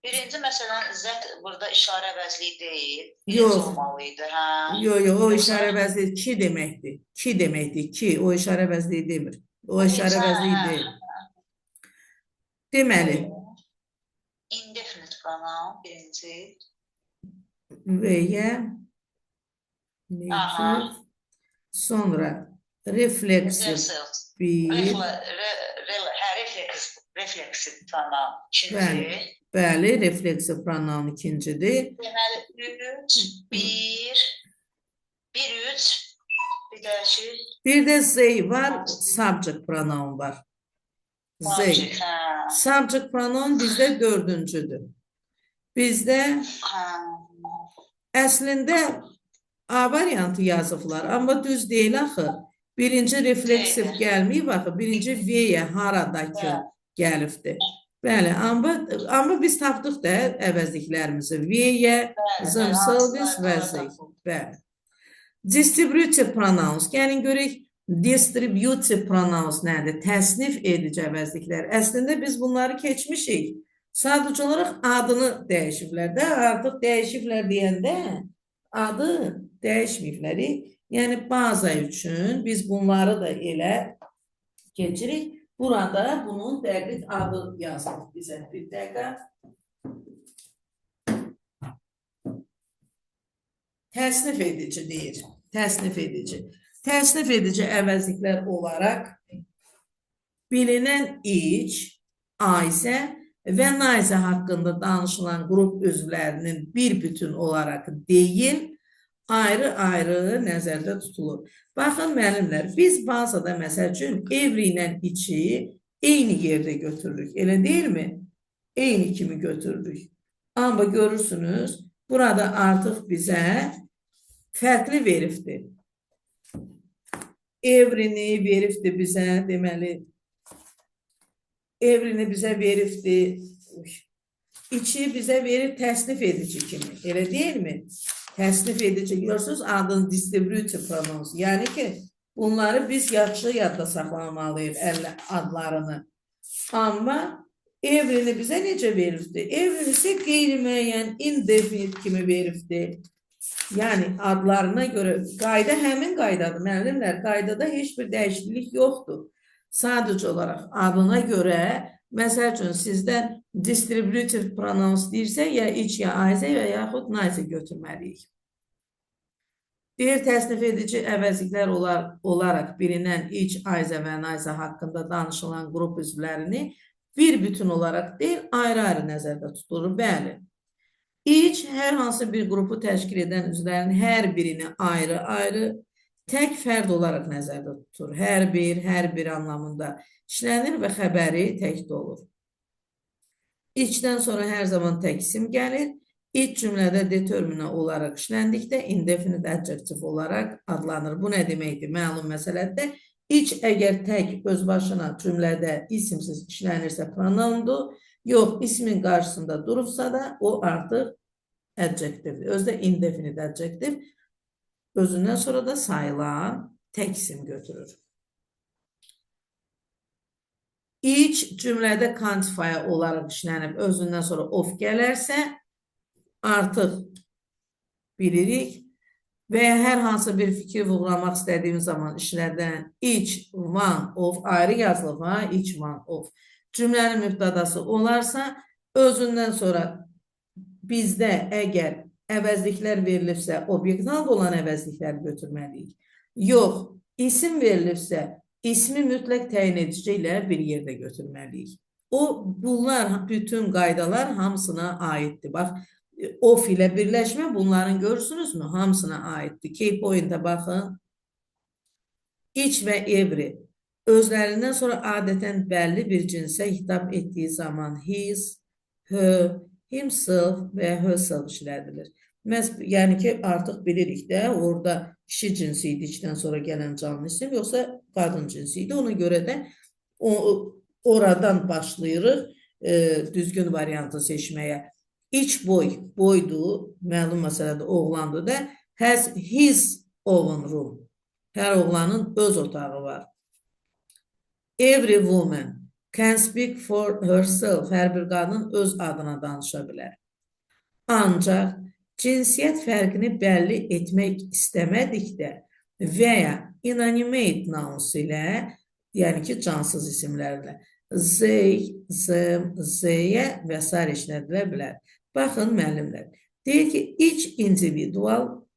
Birinci məsələn, zət burada işarə əvəzliyi deyil. Birinci olmalıydı. Yox, o işarə əvəzliyi ki deməkdir. Ki deməkdir, ki. O işarə əvəzliyi demir. O işarə əvəzliyi deyil. Deməli. Indefinite pronoun birinci. Veya sonra refleksif bir. Refleksif pronoun ikinci. Bəli, refleksif pronoun ikincidir. Deməli, bir, üç, bir də Bir də they var, subject pronoun var. They. Subject, hə. Subject pronoun bizdə dördüncüdür. Bizdə Hə. əslində A variantı yazıblar, amma düz deyil axı. Birinci refleksiv Deyil. gəlməyib axı, birinci V-yə haradakı gəlibdir. Bəli, amma biz tapdıq da əvəzliklərimizi. V-yə, zımsılvis və Z. Bəli. Distributive pronouns. Gəlin görək, distributive pronouns nədir? Təsnif edici əvəzliklər. Əslində biz bunları keçmişik. Sadəcə olaraq adını dəyişiblər də, artıq dəyişiblər deyəndə adı dəyişməyibləri. Yəni baza üçün biz bunları da elə keçirik. Burada bunun dəqiq adı yazılır bizə. Bir dəqiqə. Təsnif edici deyir. Təsnif edici. Təsnif edici əvəzliklər olaraq bilinən iç, Aysə və Naysə haqqında danışılan qrup üzvlərinin bir bütün olaraq deyil, ayrı-ayrı nəzərdə tutulur. Baxın, müəllimlər, biz bazada məsəl üçün every ilə içi eyni yerdə götürürük. Elə deyilmi? Eyni kimi götürürük. Amma görürsünüz, burada artıq bizə fərqli veribdir. Every'ni veribdir bizə, deməli, every'ni bizə veribdir, içi bizə verib təsnif edici kimi, elə deyilmi? Təsnif edici, görürsünüz, adın distributive pronouns, yəni ki, bunları biz yaxşı yadda saxlamalıyıq adlarını. Amma every'ni bizə necə veribdir? Every'ni isə qeyri-müəyyən, indefinite kimi veribdir. Yəni, adlarına görə, qayda həmin qaydadır, müəllimlər, qaydada heç bir dəyişiklik yoxdur. Sadəcə olaraq adına görə, məsəl üçün, sizdən distributive pronouns deyirsə, ya iç, ya ayzə, ya yaxud nayzə götürməliyik. Deyir, təsnif edici əvəzliklər olaraq bilinən iç, ayzə və nayzə haqqında danışılan qrup üzvlərini bir bütün olaraq deyil, ayrı-ayrı nəzərdə tutulur. Bəli. İç, hər hansı bir qrupu təşkil edən üzvlərin hər birini ayrı-ayrı, tək fərd olaraq nəzərdə tutur. Hər bir anlamında işlənir və xəbəri təkdə olur. İçdən sonra hər zaman tək isim gəlir. İç cümlədə determinə olaraq işləndikdə indefinite adjektiv olaraq adlanır. Bu nə deməkdir? Məlum məsələdə iç əgər tək öz başına cümlədə isimsiz işlənirsə pronoundur, yox, ismin qarşısında durubsa da o artıq adjektivdir. Özdə indefinite adjektiv özündən sonra da sayılan tək isim götürür. İç cümlədə quantify olaraq işlənib özündən sonra of gələrsə artıq bilirik və ya hər hansı bir fikir vurğulamaq istədiyimiz zaman işlədən each one of ayrı yazılıb, each one of. Cümlənin mübtədası olarsa, özündən sonra bizdə əgər əvəzliklər verilibsə, obyekt halda olan əvəzlikləri götürməliyik. Yox, isim verilibsə, ismi mütləq təyin edici ilə bir yerdə götürməliyik. Bunlar, bütün qaydalar hamısına aiddir. Bax, of ilə birləşmə bunların görürsünüzmü? Hamısına aiddir. Key pointə baxın. İç və every özlərindən sonra adətən bəlli bir cinsə hitap etdiyi zaman his, her, himself və herself işlədilir. Yəni ki, artıq bilirik də, orada kişi cinsi idi içdən sonra gələn canlı isim, yoxsa qadın cinsi idi. Ona görə də oradan başlayırıq düzgün variantı seçməyə. İç boy, boydur, məlum məsələdə oğlandır da, has his own room. Hər oğlanın öz otağı var. Every woman can speak for herself. Hər bir qadın öz adına danışa bilər. Ancaq cinsiyyət fərqini bəlli etmək istəmədikdə və ya inanimate nouns ilə, yəni ki, cansız isimlərlə, they, them, they-yə və s. işlədilə bilər. Baxın, müəllimlər, deyir ki, each individual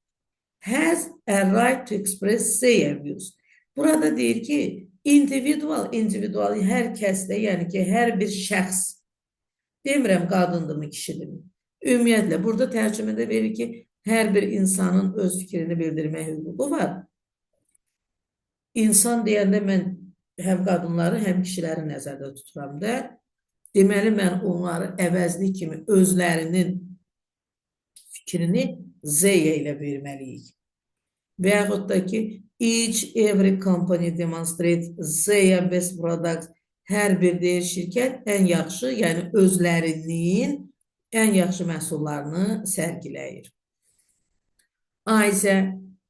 has a right to express their views. Burada deyir ki, individual hər kəsdə, yəni ki, hər bir şəxs, demirəm qadındırmı, kişidirmi? Ümumiyyətlə, burada tərcümədə verir ki, hər bir insanın öz fikrini bildirmək hüququ var. İnsan deyəndə mən həm qadınları, həm kişiləri nəzərdə tuturam da. Deməli, mən onları əvəzli kimi özlərinin fikrini Zeya ilə verməliyik. Və yaxud da ki, each every company demonstrate Zeya best products. Hər bir deyir şirkət ən yaxşı, yəni özlərinin ən yaxşı məhsullarını sərgiləyir. Ayzə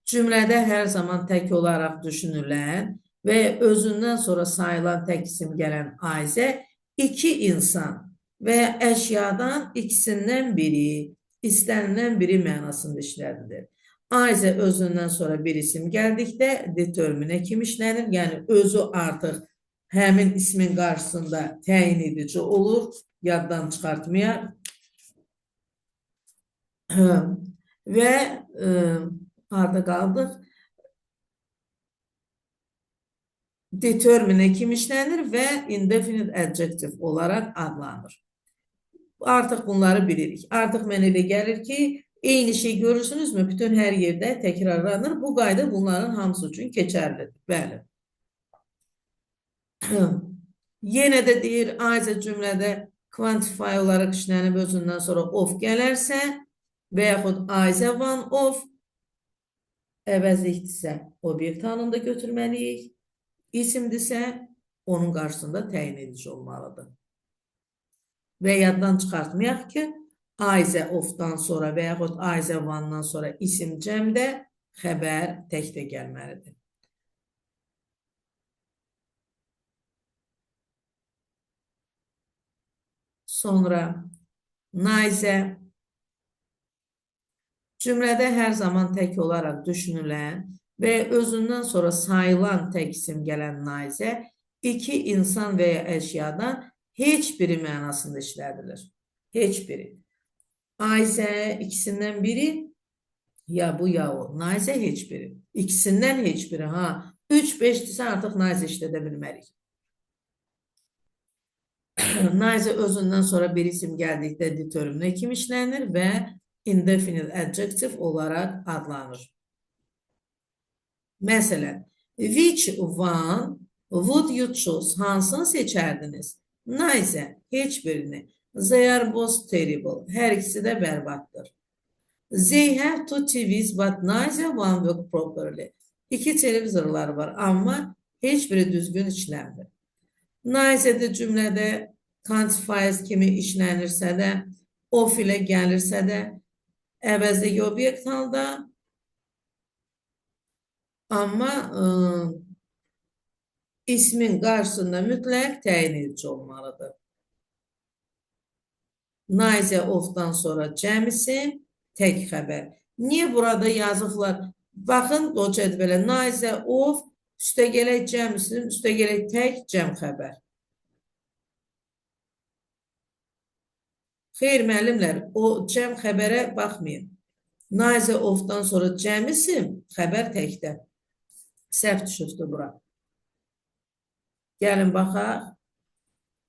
cümlədə hər zaman tək olaraq düşünülən və özündən sonra sayılan tək isim gələn Ayzə iki insan və ya əşyadan ikisindən biri, istənilən biri mənasında işlədilir. Ayzə özündən sonra bir isim gəldikdə determinə kimi işlənir, yəni özü artıq həmin ismin qarşısında təyin edici olur, yaddan çıxartmayaq. Və harada qaldıq? Determinə kimi işlənir və indefinite adjective olaraq adlanır. Artıq bunları bilirik. Artıq mənə elə gəlir ki, eyni şey görürsünüzmü? Bütün hər yerdə təkrarlanır. Bu qayda bunların hamısı üçün keçərlidir. Bəli. Yenə də deyir, Ayzə cümlədə quantify olaraq işlənib özündən sonra of gələrsə və yaxud Ayzə one of əvəzlikdirsə obyekt halında götürməliyik. İsimdirsə onun qarşısında təyin edici olmalıdır. Və yaddan çıxartmayaq ki, Ayzə ofdan sonra və yaxud Ayzə one'dan sonra isim cəmdə xəbər təkdə gəlməlidir. Sonra Nayzə cümlədə hər zaman tək olaraq düşünülən və özündən sonra sayılan tək isim gələn Nayzə iki insan və ya əşyadan heç biri mənasında işlədilir. Heç biri. Ayzə ikisindən biri, ya bu ya o. Nayzə heç biri. İkisindən heç biri. 3-5-dirsə artıq Nayzə işlədə bilmərik. Nayzə özündən sonra bir isim gəldikdə determinə kimi işlənir və indefinite adjective olaraq adlanır. Məsələn, which one would you choose? Hansını seçərdiniz? Nayzə, heç birini. They are both terrible. Hər ikisi də bərbaddır. They have two TVs but neither one work properly. İki televizorlar var, amma heç biri düzgün işlənmir. Nayzədə cümlədə quantifiers kimi işlənirsə də, of ilə gəlirsə də, əvəzdəki obyekt halda, amma ismin qarşısında mütləq təyin edici olmalıdır. Nayzə ofdan sonra cəm isim, tək xəbər. Niyə burada yazıblar? Baxın o cədvələ. Nayzə of, üstə gələk cəm isim, üstə gələk tək cəm xəbər. Xeyr, müəllimlər, o cəm xəbərə baxmayın. Nayzə ofdan sonra cəm isim, xəbər təkdə. Səhv düşübdür bura. Gəlin baxaq.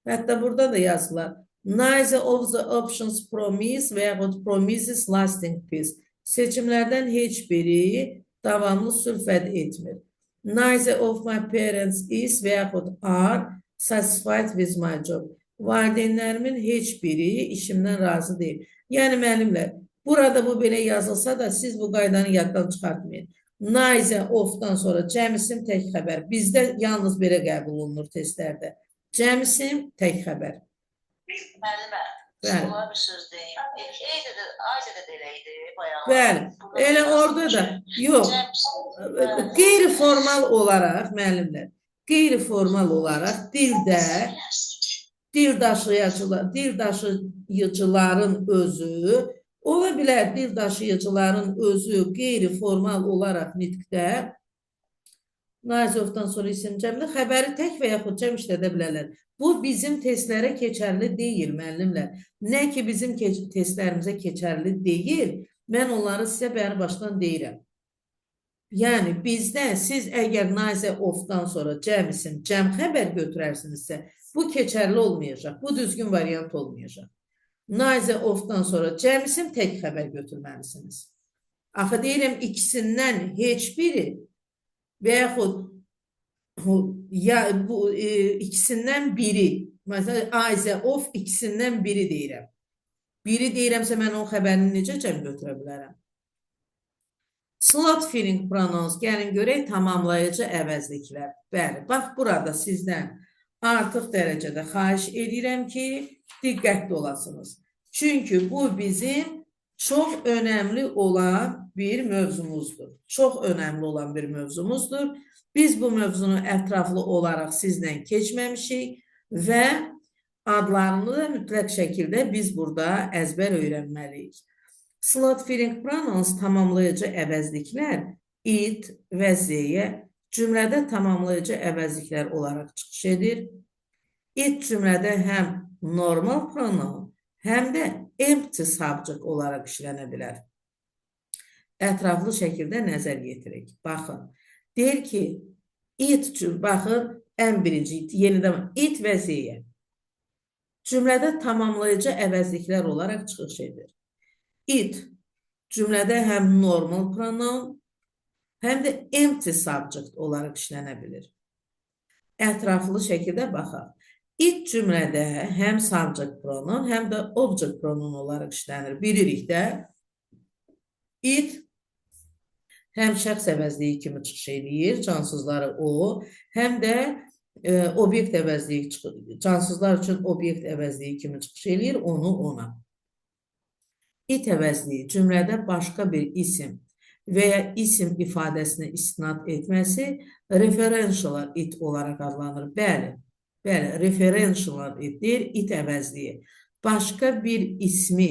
Hətta burada da yazılar. Neither of the options promise və yaxud promises lasting peace. Seçimlərdən heç biri davamlı sülfət etmir. Neither of my parents is və yaxud are satisfied with my job. Valideynlərimin heç biri işimdən razı deyil. Yəni, müəllimlər, burada bu belə yazılsa da siz bu qaydanı yaddan çıxartmayın. Neither ofdan sonra cəm isim, tək xəbər. Bizdə yalnız belə qəbul olunur testlərdə. Cəm isim, tək xəbər. Müəllimə, sola bir söz deyim. Ayzə də eləydi bayağı. Bəli, elə orada da, yox, qeyri-formal olaraq, müəllimlər, qeyri-formal olaraq dildə dil daşıyıcıların özü, ola bilər dil daşıyıcıların özü qeyri-formal olaraq nitqdə, Nazofdan sonra isim cəmdə xəbəri tək və yaxud cəm işlədə bilərlər. Bu bizim testlərə keçərli deyil, müəllimlər. Nə ki bizim testlərimizə keçərli deyil, mən onları sizə bəri başdan deyirəm. Yəni bizdə siz əgər Nazə ofdan sonra cəm isim, cəm xəbər götürərsinizsə, bu keçərli olmayacaq, bu düzgün variant olmayacaq. Nazə ofdan sonra cəm isim, tək xəbər götürməlisiniz. Axı deyirəm ikisindən heç biri və yaxud ya bu ikisindən biri. Məsələn, is of ikisindən biri deyirəm. Biri deyirəmsə mən o xəbərini necə cəm götürə bilərəm? Slot filling pronouns. Gəlin görək tamamlayıcı əvəzliklər. Bəli, bax burada sizdən artıq dərəcədə xahiş edirəm ki, diqqətli olasınız. Çünki bu bizim çox önəmli olan bir mövzumuzdur. Çox önəmli olan bir mövzumuzdur. Biz bu mövzunu ətraflı olaraq sizlə keçməmişik və adlarını da mütləq şəkildə biz burada əzbər öyrənməliyik. Slot filling pronouns tamamlayıcı əvəzliklər it və z-yə cümlədə tamamlayıcı əvəzliklər olaraq çıxış edir. It cümlədə həm normal pronoun, həm də empty subject olaraq işlənə bilər. Ətraflı şəkildə nəzər yetirək. Baxın, deyir ki, baxın, ən birinci, yenidən it və z-yə cümlədə tamamlayıcı əvəzliklər olaraq çıxış edir. It cümlədə həm normal pronoun, həm də empty subject olaraq işlənə bilir. Ətraflı şəkildə baxaq. It cümlədə həm subject pronoun, həm də object pronoun olaraq işlənir. Bilirik də, it həm şəxs əvəzliyi kimi çıxış edir, cansızları o, həm də obyekt əvəzliyi çıxır. Cansızlar üçün obyekt əvəzliyi kimi çıxış edir, onu ona. It əvəzliyi cümlədə başqa bir isim və ya isim ifadəsinə istinad etməsi referential it olaraq adlanır. Bəli, referential itdir, it əvəzliyi. Başqa bir ismi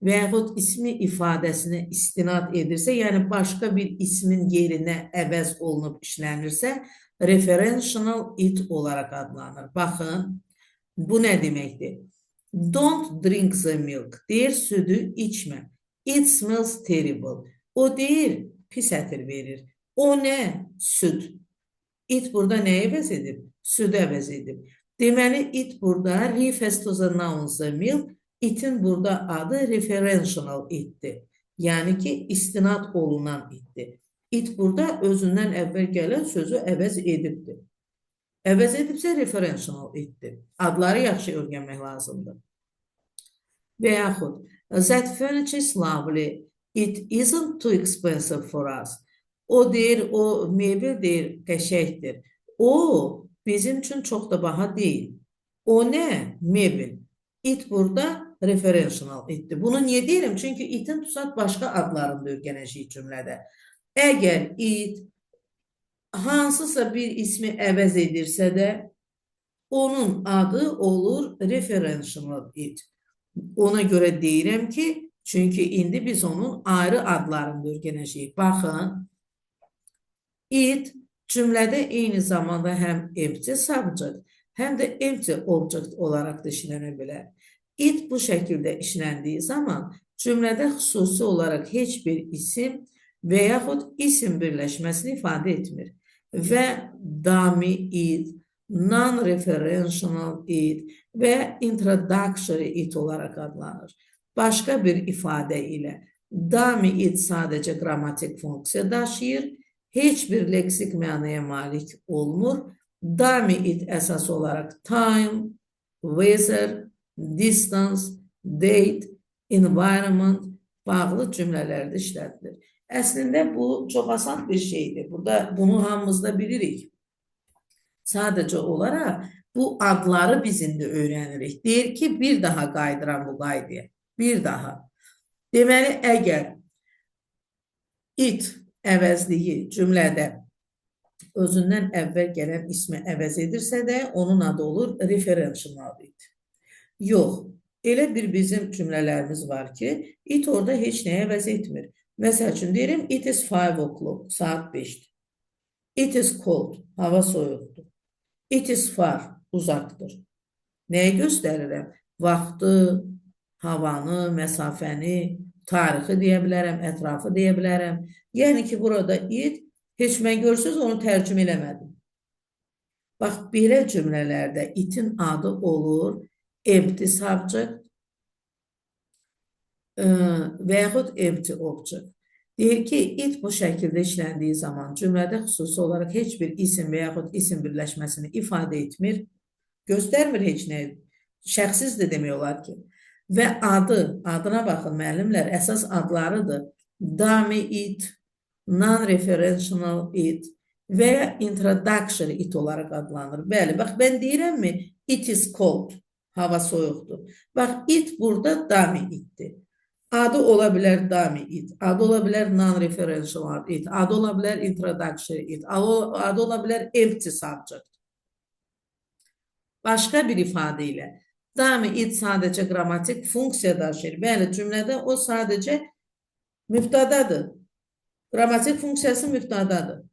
və yaxud ismi ifadəsinə istinad edirsə, yəni başqa bir ismin yerinə əvəz olunub işlənirsə, referential it olaraq adlanır. Baxın, bu nə deməkdir? Don't drink the milk. Deyir, südü içmə. It smells terrible. O deyir, pis ətir verir. O nə? Süd. It burada nə əvəz edib? Südü əvəz edib. Deməli, it burada refers to the noun the milk. Itin burada adı referential itdir. Yəni ki, istinad olunan itdir. It burada özündən əvvəl gələn sözü əvəz edibdir. Əvəz edibsə referential itdir. Adları yaxşı öyrənmək lazımdır. Və yaxud, that furniture is lovely. It isn't too expensive for us. O deyir, o mebel deyir, qəşəkdir. O bizim üçün çox da baha deyil. O nə? Mebel. It burada referential itdir. Bunu niyə deyirəm? Çünki itin tutaq başqa adlarını öyrənəcəyik cümlədə. Əgər it hansısa bir ismi əvəz edirsə də, onun adı olur referential it. Ona görə deyirəm ki, çünki indi biz onun ayrı adlarını öyrənəcəyik. Baxın, it cümlədə eyni zamanda həm empty subject, həm də empty object olaraq da işlənə bilər. It bu şəkildə işləndiyi zaman cümlədə xüsusi olaraq heç bir isim və yaxud isim birləşməsini ifadə etmir. Və dummy it, non-referential it və introductory it olaraq adlanır. Başqa bir ifadə ilə dummy it sadəcə qrammatik funksiya daşıyır, heç bir leksik mənaya malik olmur. Dummy it əsas olaraq time, weather, distance, date, environment bağlı cümlələrdə işlədilir. Əslində bu çox asan bir şeydir. Burada bunu hamımızda bilirik. Sadəcə olaraq bu adları biz indi öyrənirik. Deyir ki, bir daha qaydıram bu qaydaya. Bir daha. Deməli, əgər it əvəzliyi cümlədə özündən əvvəl gələn ismi əvəz edirsə də, onun adı olur referential it. Yox, elə bir bizim cümlələrimiz var ki, it orada heç nəyə əvəz etmir. Məsəl üçün deyirəm, it is 5 o'clock, saat 5'dir. It is cold, hava soyuqdur. It is far, uzaqdır. Nəyi göstərirəm? Vaxtı, havanı, məsafəni, tarixi deyə bilərəm, ətrafı deyə bilərəm. Yəni ki, burada it, heç mən görsünüz, onu tərcümə eləmədim. Bax, belə cümlələrdə itin adı olur empty subject və yaxud empty object. Deyir ki, it bu şəkildə işləndiyi zaman cümlədə xüsusi olaraq heç bir isim və yaxud isim birləşməsini ifadə etmir, göstərmir heç nə. Şəxsizdir demək olar ki. Və adına baxın müəllimlər, əsas adlarıdır. Dummy it, non-referential it və ya introductory it olaraq adlanır. Bəli, bax mən deyirəmmi, it is cold, hava soyuqdur. Bax, it burada dummy itdir. Adı ola bilər dummy it, adı ola bilər non-referential it, adı ola bilər introductory it, adı ola bilər empty subject. Başqa bir ifadə ilə, dummy it sadəcə qrammatik funksiya daşıyır. Bəli, cümlədə o sadəcə mübtadadır. Qrammatik funksiyası mübtadadır.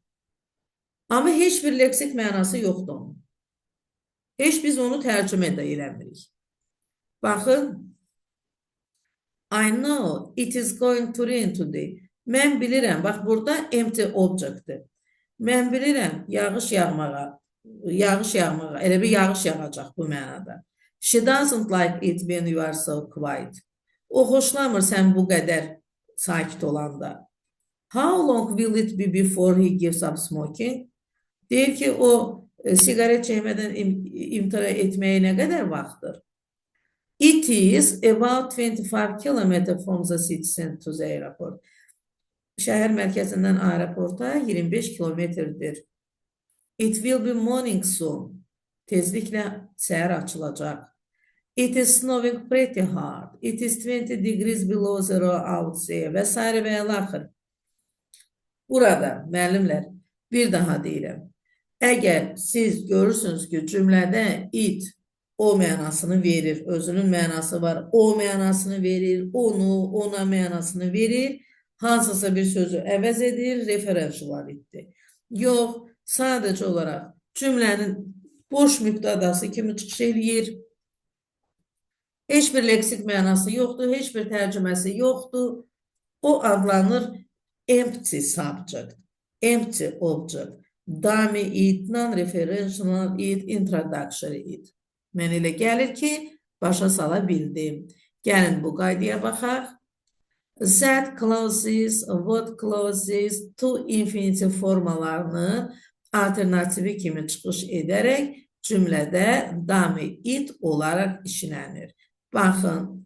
Amma heç bir leksik mənası yoxdur onun. Heç biz onu tərcümə də eləmirik. Baxın, I know it is going to rain today. Mən bilirəm, bax burada empty objectdir. Mən bilirəm yağış yağmağa, elə bir yağış yağacaq bu mənada. She doesn't like it when you are so quiet. O xoşlamır sən bu qədər sakit olanda. How long will it be before he gives up smoking? Deyir ki, o sigaret çəkmədən imtina etməyə nə qədər vaxtdır? It is about 25 kilometer from the city center to the airport. Şəhər mərkəzindən aeroporta 25 kilometrdir. It will be morning soon. Tezliklə səhər açılacaq. It is snowing pretty hard. It is 20 degrees below zero out there. Və s. və əlaxır. Burada, müəllimlər, bir daha deyirəm. Əgər siz görürsünüz ki, cümlədə it o mənasını verir, özünün mənası var, o mənasını verir, onu, ona mənasını verir, hansısa bir sözü əvəz edir, referential itdir. Yox, sadəcə olaraq cümlənin boş mübtədası kimi çıxış eləyir, heç bir leksik mənası yoxdur, heç bir tərcüməsi yoxdur, o adlanır empty subject, empty object, dummy it, non-referential it, introductory it. Mən elə gəlir ki, başa sala bildim. Gəlin bu qaydaya baxaq. That clauses, what clauses, to infinitive formalarını alternativi kimi çıxış edərək cümlədə dummy it olaraq işlənir. Baxın,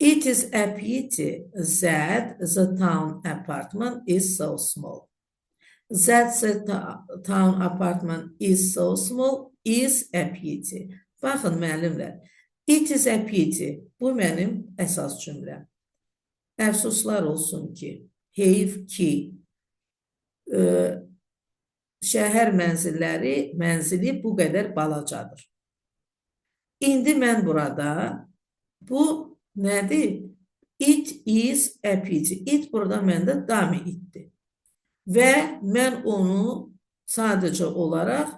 it is a pity that the town apartment is so small. That the town apartment is so small is a pity. Baxın, müəllimlər, it is a pity, bu mənim əsas cümləm. Əfsuslar olsun ki, heyf ki, şəhər mənzili bu qədər balacadır. İndi mən burada, bu nədir? It is a pity. It burada məndə dummy itdir. Və mən onu sadəcə olaraq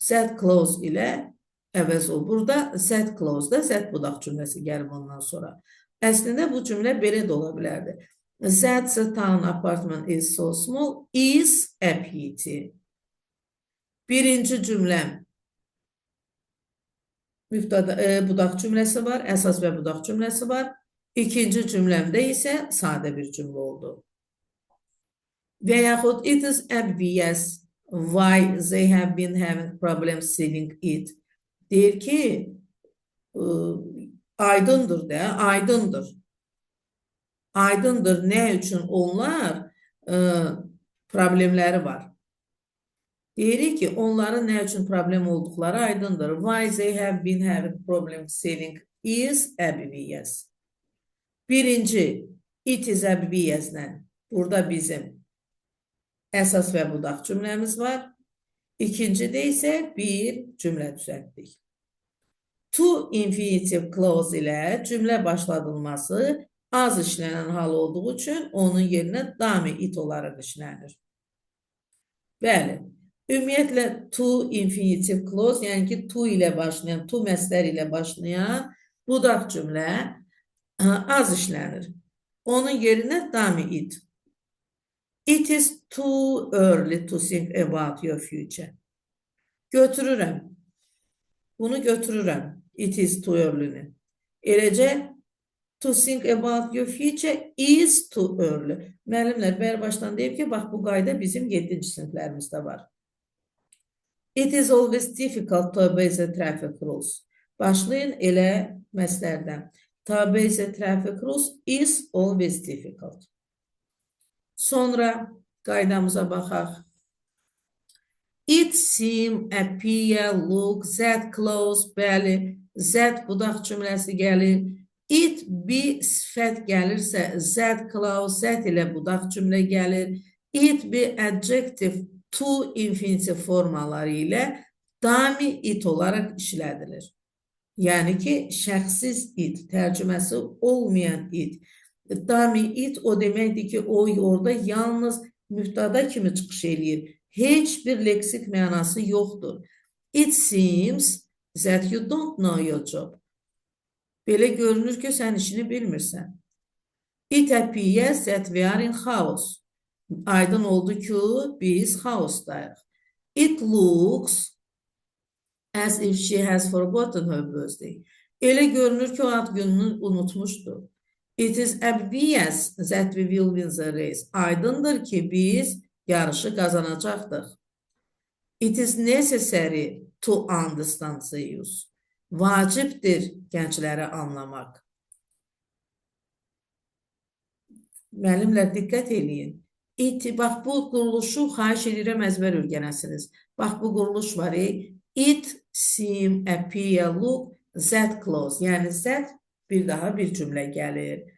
that clause ilə əvəz ol. Burada that clause-da that budaq cümləsi gəlir ondan sonra. Əslində bu cümlə belə də ola bilərdi. That the town apartment is so small is a pity. Birinci cümləm budaq cümləsi var, əsas və budaq cümləsi var. İkinci cümləmdə isə sadə bir cümlə oldu. Və yaxud it is obvious why they have been having problems selling it. Deyir ki, aydındır da, aydındır. Aydındır nə üçün onlar problemləri var. Deyirik ki, onların nə üçün problem olduqları aydındır. Why they have been having problems selling is obvious. Birinci, it is obvious-lə burada bizim əsas və budaq cümləmiz var. İkincidə isə bir cümlə düzəltdik. To infinitive clause ilə cümlə başladılması az işlənən hal olduğu üçün onun yerinə dummy it olaraq işlənir. Bəli, ümumiyyətlə to infinitive clause, yəni ki, to ilə başlayan, to məsdər ilə başlayan budaq cümlə az işlənir. Onun yerinə dummy it. It is too early to think about your future. Götürürəm. Bunu götürürəm. It is too early-ni. Eləcə To think about your future is too early. Müəllimlər, bəri başdan deyib ki, bax bu qayda bizim 7-ci siniflərimizdə var. It is always difficult to obey the traffic rules. Başlayın elə məslərdən. To obey the traffic rules is always difficult. Sonra qaydamıza baxaq. It seem, appear, look, that close, bəli, that budaq cümləsi gəlir. It be sifət gəlirsə, that close, that ilə budaq cümlə gəlir. It be adjective, to infinitive formaları ilə daimi it olaraq işlədilir. Yəni ki, şəxsiz it, tərcüməsi olmayan it. Daimi it o deməkdir ki, o orada yalnız mübtada kimi çıxış eləyir. Heç bir leksik mənası yoxdur. It seems that you don't know your job. Belə görünür ki, sən işini bilmirsən. It appears that we are in house. Aydın oldu ki, biz xaosdayıq. It looks as if she has forgotten her birthday. Elə görünür ki, o ad gününü unutmuşdu. It is obvious that we will win the race. Aydındır ki, biz yarışı qazanacaqdıq. It is necessary to understand the use. Vacibdir gəncləri anlamaq. Müəllimlər, diqqət eləyin. Bax, bu quruluşu xahiş edirəm əzbər öyrənəsiniz. Bax, bu quruluş var. It, seem, appear, look, that close. Yəni, that bir daha bir cümlə gəlir.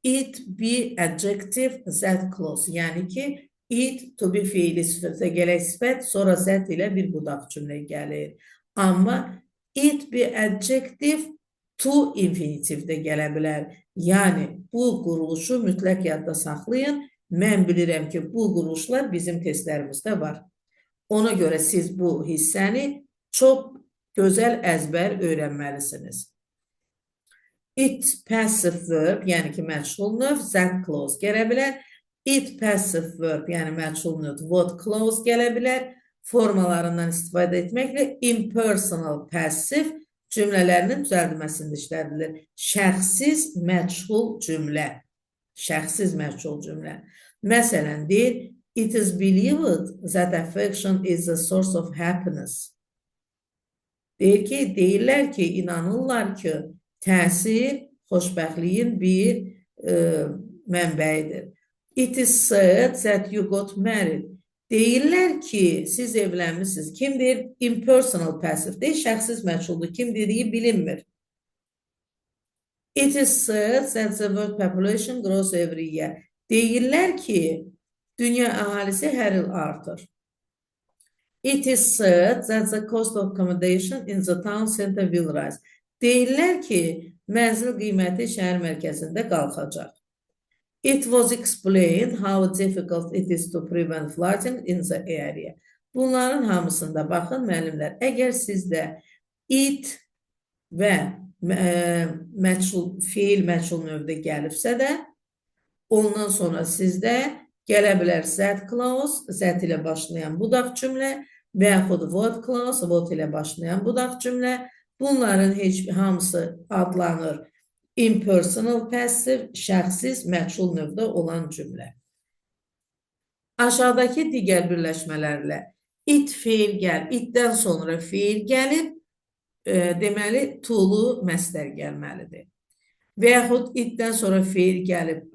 It, be, adjective, that close. Yəni ki, it, to be fiili sifətə gələk sifət, sonra that ilə bir budaq cümlə gəlir. Amma it, be, adjective, to infinitivdə gələ bilər. Yəni, bu quruluşu mütləq yadda saxlayın. Mən bilirəm ki, bu quruluşlar bizim testlərimizdə var. Ona görə siz bu hissəni çox gözəl əzbər öyrənməlisiniz. It passive verb, yəni ki, məchul növ, that clause gələ bilər. It passive verb, yəni məchul növ, what clause gələ bilər. Formalarından istifadə etməklə impersonal passive cümlələrinin düzəldilməsində işlədilir. Şəxsiz məchul cümlə. Şəxsiz məchul cümlə. Məsələn, deyir, it is believed that affection is the source of happiness. Deyir ki, deyirlər ki, inanırlar ki, təsir xoşbəxtliyin bir mənbəyidir. It is said that you got married. Deyirlər ki, siz evlənmişsiniz. Kim deyir? Impersonal passive deyir, şəxsiz məchuldur. Kim dediyi bilinmir. It is said that the world population grows every year. Deyirlər ki, dünya əhalisi hər il artır. It is said that the cost of accommodation in the town center will rise. Deyirlər ki, mənzil qiyməti şəhər mərkəzində qalxacaq. It was explained how difficult it is to prevent flooding in the area. Bunların hamısında baxın, müəllimlər, əgər sizdə it və fiil məchul növdə gəlibsə də, ondan sonra sizdə gələ bilər that clause, that ilə başlayan budaq cümlə və yaxud what clause, what ilə başlayan budaq cümlə. Bunların hamısı adlanır impersonal passive, şəxsiz məchul növdə olan cümlə. Aşağıdakı digər birləşmələrlə it fiil gəl, itdən sonra fiil gəlib, deməli, to-lu məsdər gəlməlidir. Və yaxud itdən sonra fiil gəlib,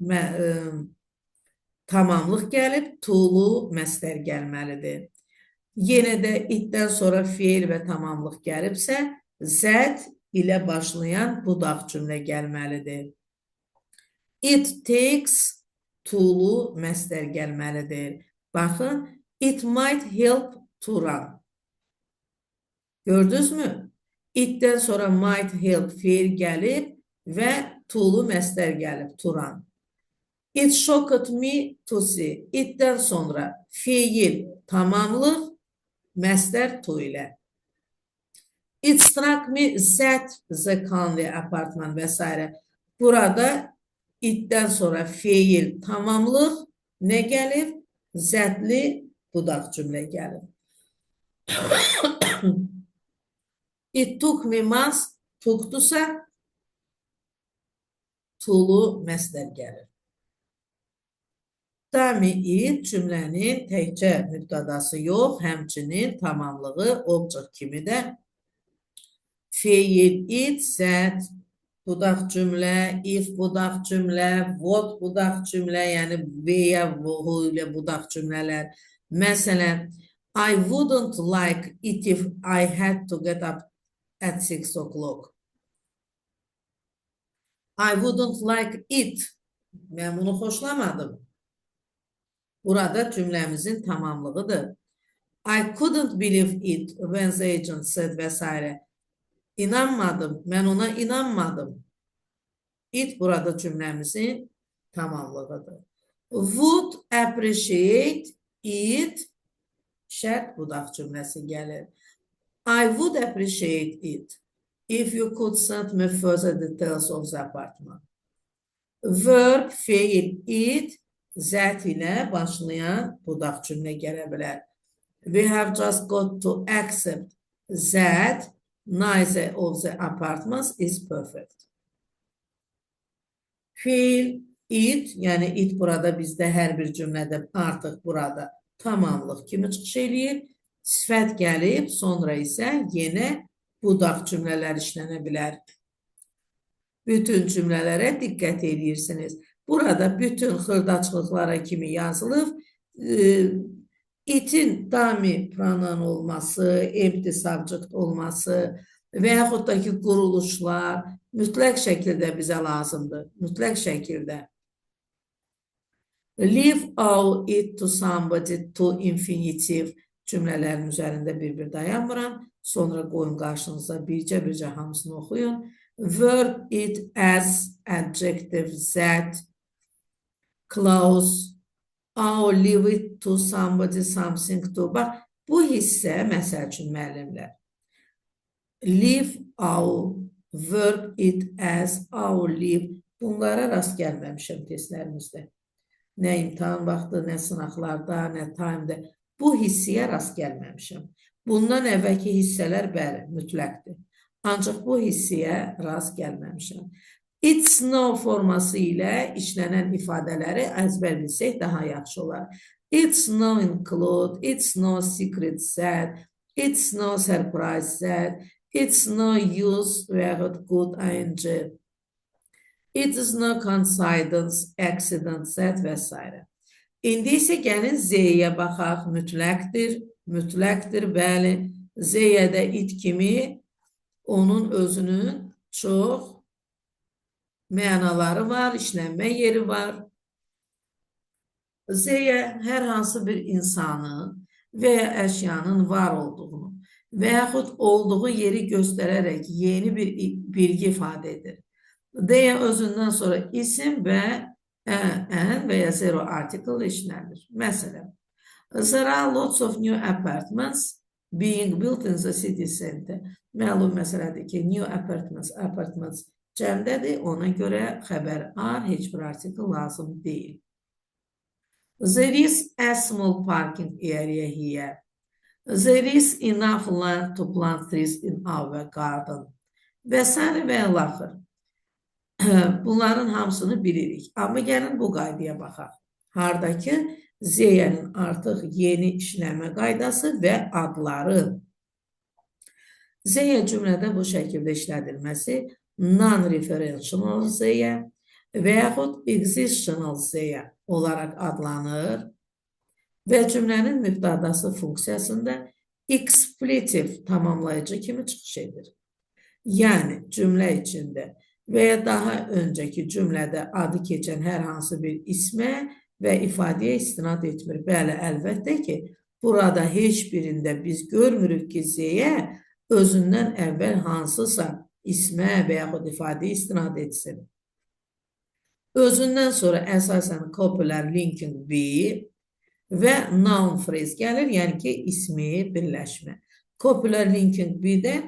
tamamlıq gəlib, to-lu məsdər gəlməlidir. Yenə də itdən sonra fiil və tamamlıq gəlibsə, that ilə başlayan budaq cümlə gəlməlidir. It takes, to-lu məsdər gəlməlidir. Baxın, it might help to run. Gördünüz mü? Itdən sonra might help fiil gəlib və to-lu məsdər gəlib, to run. It shocked me to see. Itdən sonra fiil tamamlıq, məsdər to ilə. It struck me that the Conway apartment və s. Burada itdən sonra fiil tamamlıq nə gəlib? Zətli budaq cümlə gəlib. It took me months, tookdusa to-lu məsdər gəlir. Dummy it cümlənin təkcə mübtədası yox, həmçinin tamamlığı object kimi də feil, it, zət, budaq cümlə, if budaq cümlə, what budaq cümlə, yəni veya vuhu ilə budaq cümlələr. Məsələn, I wouldn't like it if I had to get up at 6 o'clock. I wouldn't like it. Mən bunu xoşlamadım. Burada cümləmizin tamamlığıdır. I couldn't believe it when the agent said vesaire. İnanmadım, mən ona inanmadım. It burada cümləmizin tamamlığıdır. Would appreciate it şərt budaq cümləsi gəlir. I would appreciate it if you could send me further details of the apartment. Verb, feil, it zət ilə başlayan budaq cümlə gələ bilər. We have just got to accept that neither of the apartments is perfect. Feil, it, yəni it burada bizdə hər bir cümlədə artıq burada tamamlıq kimi çıxış eləyir. Sifət gəlib, sonra isə yenə budaq cümlələr işlənə bilər. Bütün cümlələrə diqqət edirsiniz. Burada bütün xırdaçılıqlara kimi yazılıb, itin dummy pronoun olması, empty subject olması və yaxud da ki, quruluşlar mütləq şəkildə bizə lazımdır. Mütləq şəkildə. Leave out it to somebody to infinitive cümlələrin üzərində bir-bir dayanmıram. Sonra qoyun qarşınıza bircə-bircə hamısını oxuyun. Verb it as adjective that clause or leave it to somebody something to. Bax, bu hissə, məsəl üçün müəllimlər. Leave out, verb it as, or leave. Bunlara rast gəlməmişəm testlərimizdə. Nə imtahan vaxtı, nə sınaqlarda, nə time'də. Bu hissiyə rast gəlməmişəm. Bundan əvvəlki hissələr bəli, mütləqdir. Ancaq bu hissiyə rast gəlməmişəm. It's no forması ilə işlənən ifadələri əzbər bilsək daha yaxşı olar. It's no include, it's no secret that, it's no surprise that, it's no use və yaxud good ing. It is no coincidence, accident that və s. İndi isə gəlin Z-yə baxaq. Mütləqdir, mütləqdir, bəli. Z-yə it kimi onun özünün çox mənaları var, işlənmə yeri var. Z-yə hər hansı bir insanın və ya əşyanın var olduğunu və yaxud olduğu yeri göstərərək yeni bir bilgi ifadə edir. D-yə özündən sonra isim və ən və ya zero article işlənir. Məsələn, there are lots of new apartments being built in the city center. Məlum məsələdir ki, new apartments cəmdədir, ona görə xəbər ar, heç bir article lazım deyil. There is a small parking area here. There is enough land to plant trees in our garden. Və s. və ilaxır. Bunların hamısını bilirik. Amma gəlin bu qaydaya baxaq. Hardakı Z-nin artıq yeni işləmə qaydası və adları. Z-yə cümlədə bu şəkildə işlədilməsi non-referential Z-yə və yaxud existential Z-yə olaraq adlanır və cümlənin mübtədası funksiyasında expletive tamamlayıcı kimi çıxış edir. Yəni, cümlə içində və ya daha öncəki cümlədə adı keçən hər hansı bir ismə və ifadəyə istinad etmir. Bəli, əlbəttə ki, burada heç birində biz görmürük ki, Z-yə özündən əvvəl hansısa ismə və yaxud ifadəyə istinad etsin. Özündən sonra əsasən copylər linking be və noun phrase gəlir, yəni ki, ismi birləşmə. Copylər linking be-də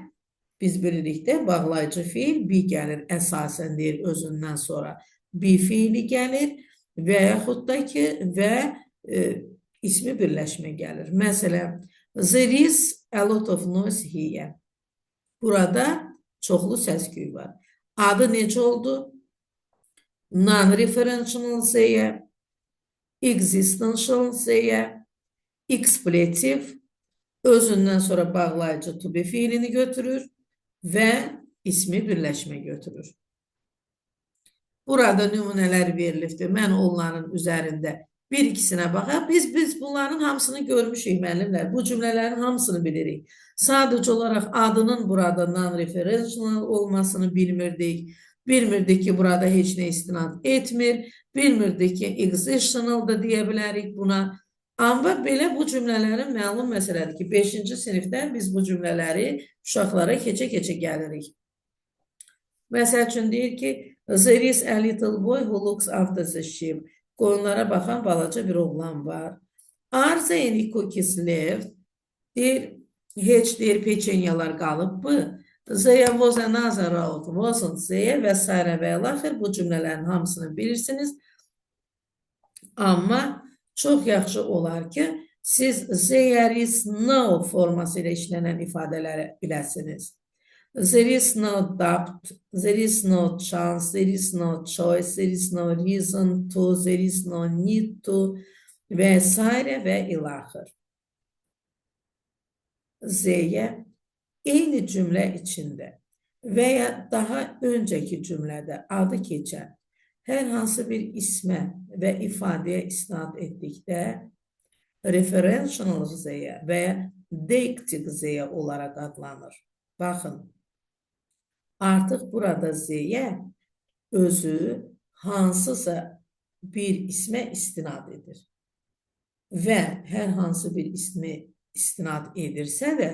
biz birlikdə bağlayıcı fiil be gəlir, əsasən deyir özündən sonra be fiili gəlir və yaxud da ki, və ismi birləşmə gəlir. Məsələn, there is a lot of noise here. Burada çoxlu səs-küy var. Adı necə oldu? non-referential Z'ye, existential Z'ye, expletive özündən sonra bağlayıcı to be fiilini götürür və ismi birləşmə götürür. Burada nümunələr verilibdir. Mən onların üzərində bir-ikisinə baxaq. Biz bunların hamısını görmüşük, müəllimlər. Bu cümlələrin hamısını bilirik. Sadəcə olaraq adının burada non-referential olmasını bilmirdik. Bilmirdik ki, burada heç nə istinad etmir. Bilmirdik ki, existential da deyə bilərik buna. Amma belə bu cümlələrin məlum məsələdir ki, 5-ci sinifdən biz bu cümlələri uşaqlara keçə-keçə gəlirik. Məsəl üçün deyir ki, there is a little boy who looks after the sheep. Qoyunlara baxan balaca bir oğlan var. Are there any cookies left? Deyir, heç deyir, peçenyalar qalıbmı? There was another road, wasn't there? Və s. və ilaxır. Bu cümlələrin hamısını bilirsiniz. Amma çox yaxşı olar ki, siz there is no forması ilə işlənən ifadələri biləsiniz. There is no doubt, there is no chance, there is no choice, there is no reason to, there is no need to və s. və ilaxır. Z'ye eyni cümlə içində və ya daha öncəki cümlədə adı keçən hər hansı bir ismə və ifadəyə istinad etdikdə referential Z'ye və ya deictic Z'ye olaraq adlanır. Baxın, artıq burada Z'ye özü hansısa bir ismə istinad edir. Və hər hansı bir ismi istinad edirsə də,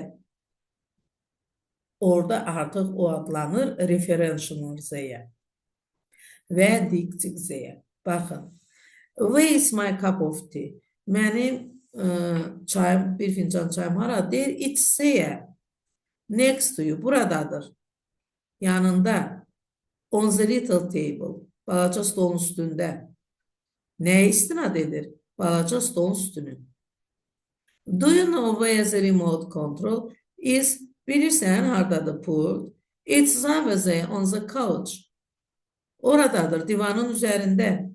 orada artıq o adlanır referential Z'ye və deictic Z'ye. Baxın, where is my cup of tea? Mənim çayım, bir fincan çayım hara? Deyir, it's there. Next to you, buradadır. Yanında. On the little table. Balaca stolun üstündə. Nəyə istinad edir? Balaca stolun üstünü. Do you know where the remote control is? Bilirsən, haradadır pult? It's over there on the couch. Oradadır, divanın üzərində.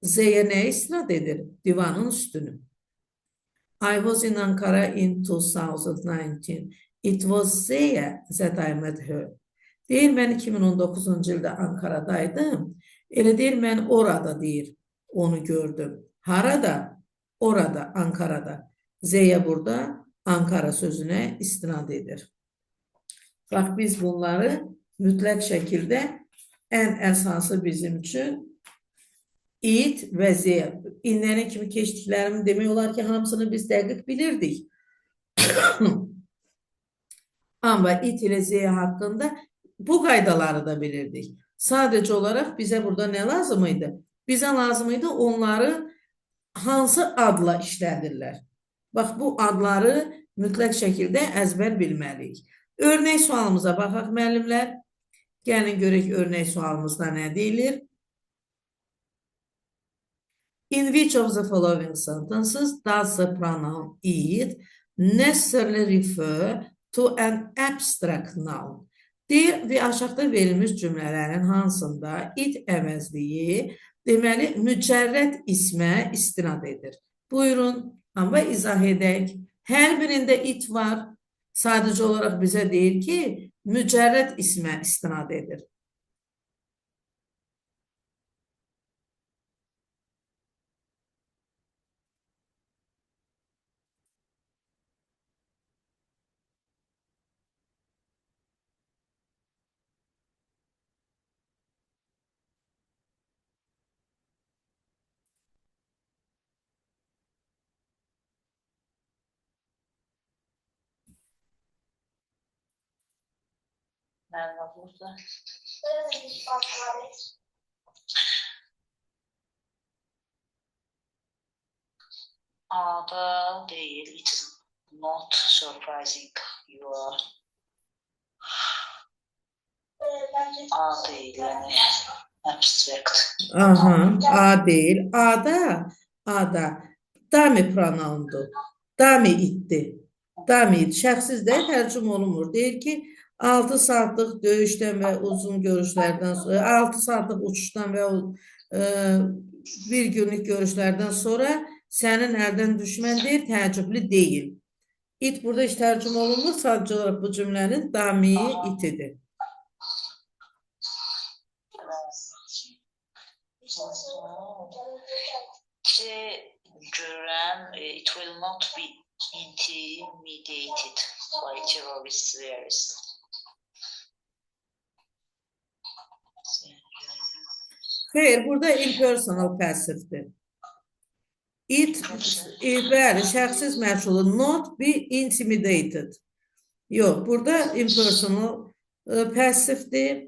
Z'ye nəyə istinad edir? Divanın üstünü. I was in Ankara in 2019. It was there that I met her. Deyir, mən 2019-cu ildə Ankaradaydım. Elə deyir, mən orada deyir, onu gördüm. Harada? Orada, Ankarada. Z'ye burada Ankara sözünə istinad edir. Bax, biz bunları mütləq şəkildə ən əsası bizim üçün it və Z. İllərin kimi keçdiklərimi demək olar ki, hamısını biz dəqiq bilirdik. Amma it ilə Z haqqında bu qaydaları da bilirdik. Sadəcə olaraq bizə burada nə lazım idi? Bizə lazım idi onları hansı adla işlədirlər. Bax, bu adları mütləq şəkildə əzbər bilməliyik. Örnək sualımıza baxaq, müəllimlər. Gəlin görək örnək sualımızda nə deyilir? In which of the following sentences does the pronoun it necessarily refer to an abstract noun? Deyir, və aşağıda verilmiş cümlələrin hansında it əvəzliyi deməli mücərrəd ismə istinad edir. Buyurun, amma izah edək. Hər birində it var. Sadəcə olaraq bizə deyir ki, mücərrəd ismə istinad edir. Merhaba burada. A'da değil. It is not surprising. You are. A değil yani. Abstract. Aha, A deyil. A'da dami pronoundur. Dami itdi. Dami it. Şəxsiz də tərcüm olunmur. Deyir ki, 6 saatlıq döyüşdən və uzun görüşlərdən sonra, 6 saatlıq uçuşdan və e, bir günlük görüşlərdən sonra sənin əldən düşmən deyil, təəccüblü deyil. It burada heç tərcümə olunmur, sadəcə olaraq bu cümlənin damiyi itidir. Görürəm, it will not be intimidated by terrorists. Xeyr, burada impersonal passivdir. It, bəli, şəxsiz məchulu, not be intimidated. Yox, burada impersonal passivdir.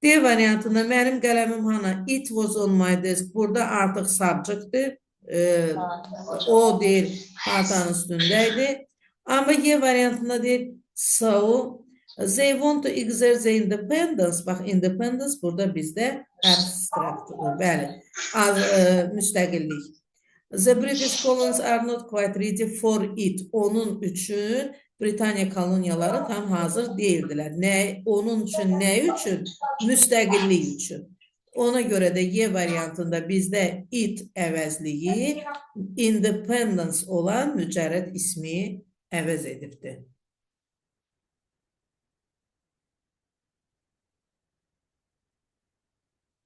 D variantında mənim qələmim hana, it was on my desk. Burada artıq subjectdir. O deyil, partanın üstündəydi. Amma Y variantında deyil, so they want to exert the independence. Bax, independence burada bizdə abstractdır. Bəli, müstəqillik. The British colonies are not quite ready for it. Onun üçün Britaniya koloniyaları tam hazır deyildilər. Onun üçün, nə üçün? Müstəqillik üçün. Ona görə də Y variantında bizdə it əvəzliyi independence olan mücərrəd ismi əvəz edibdir.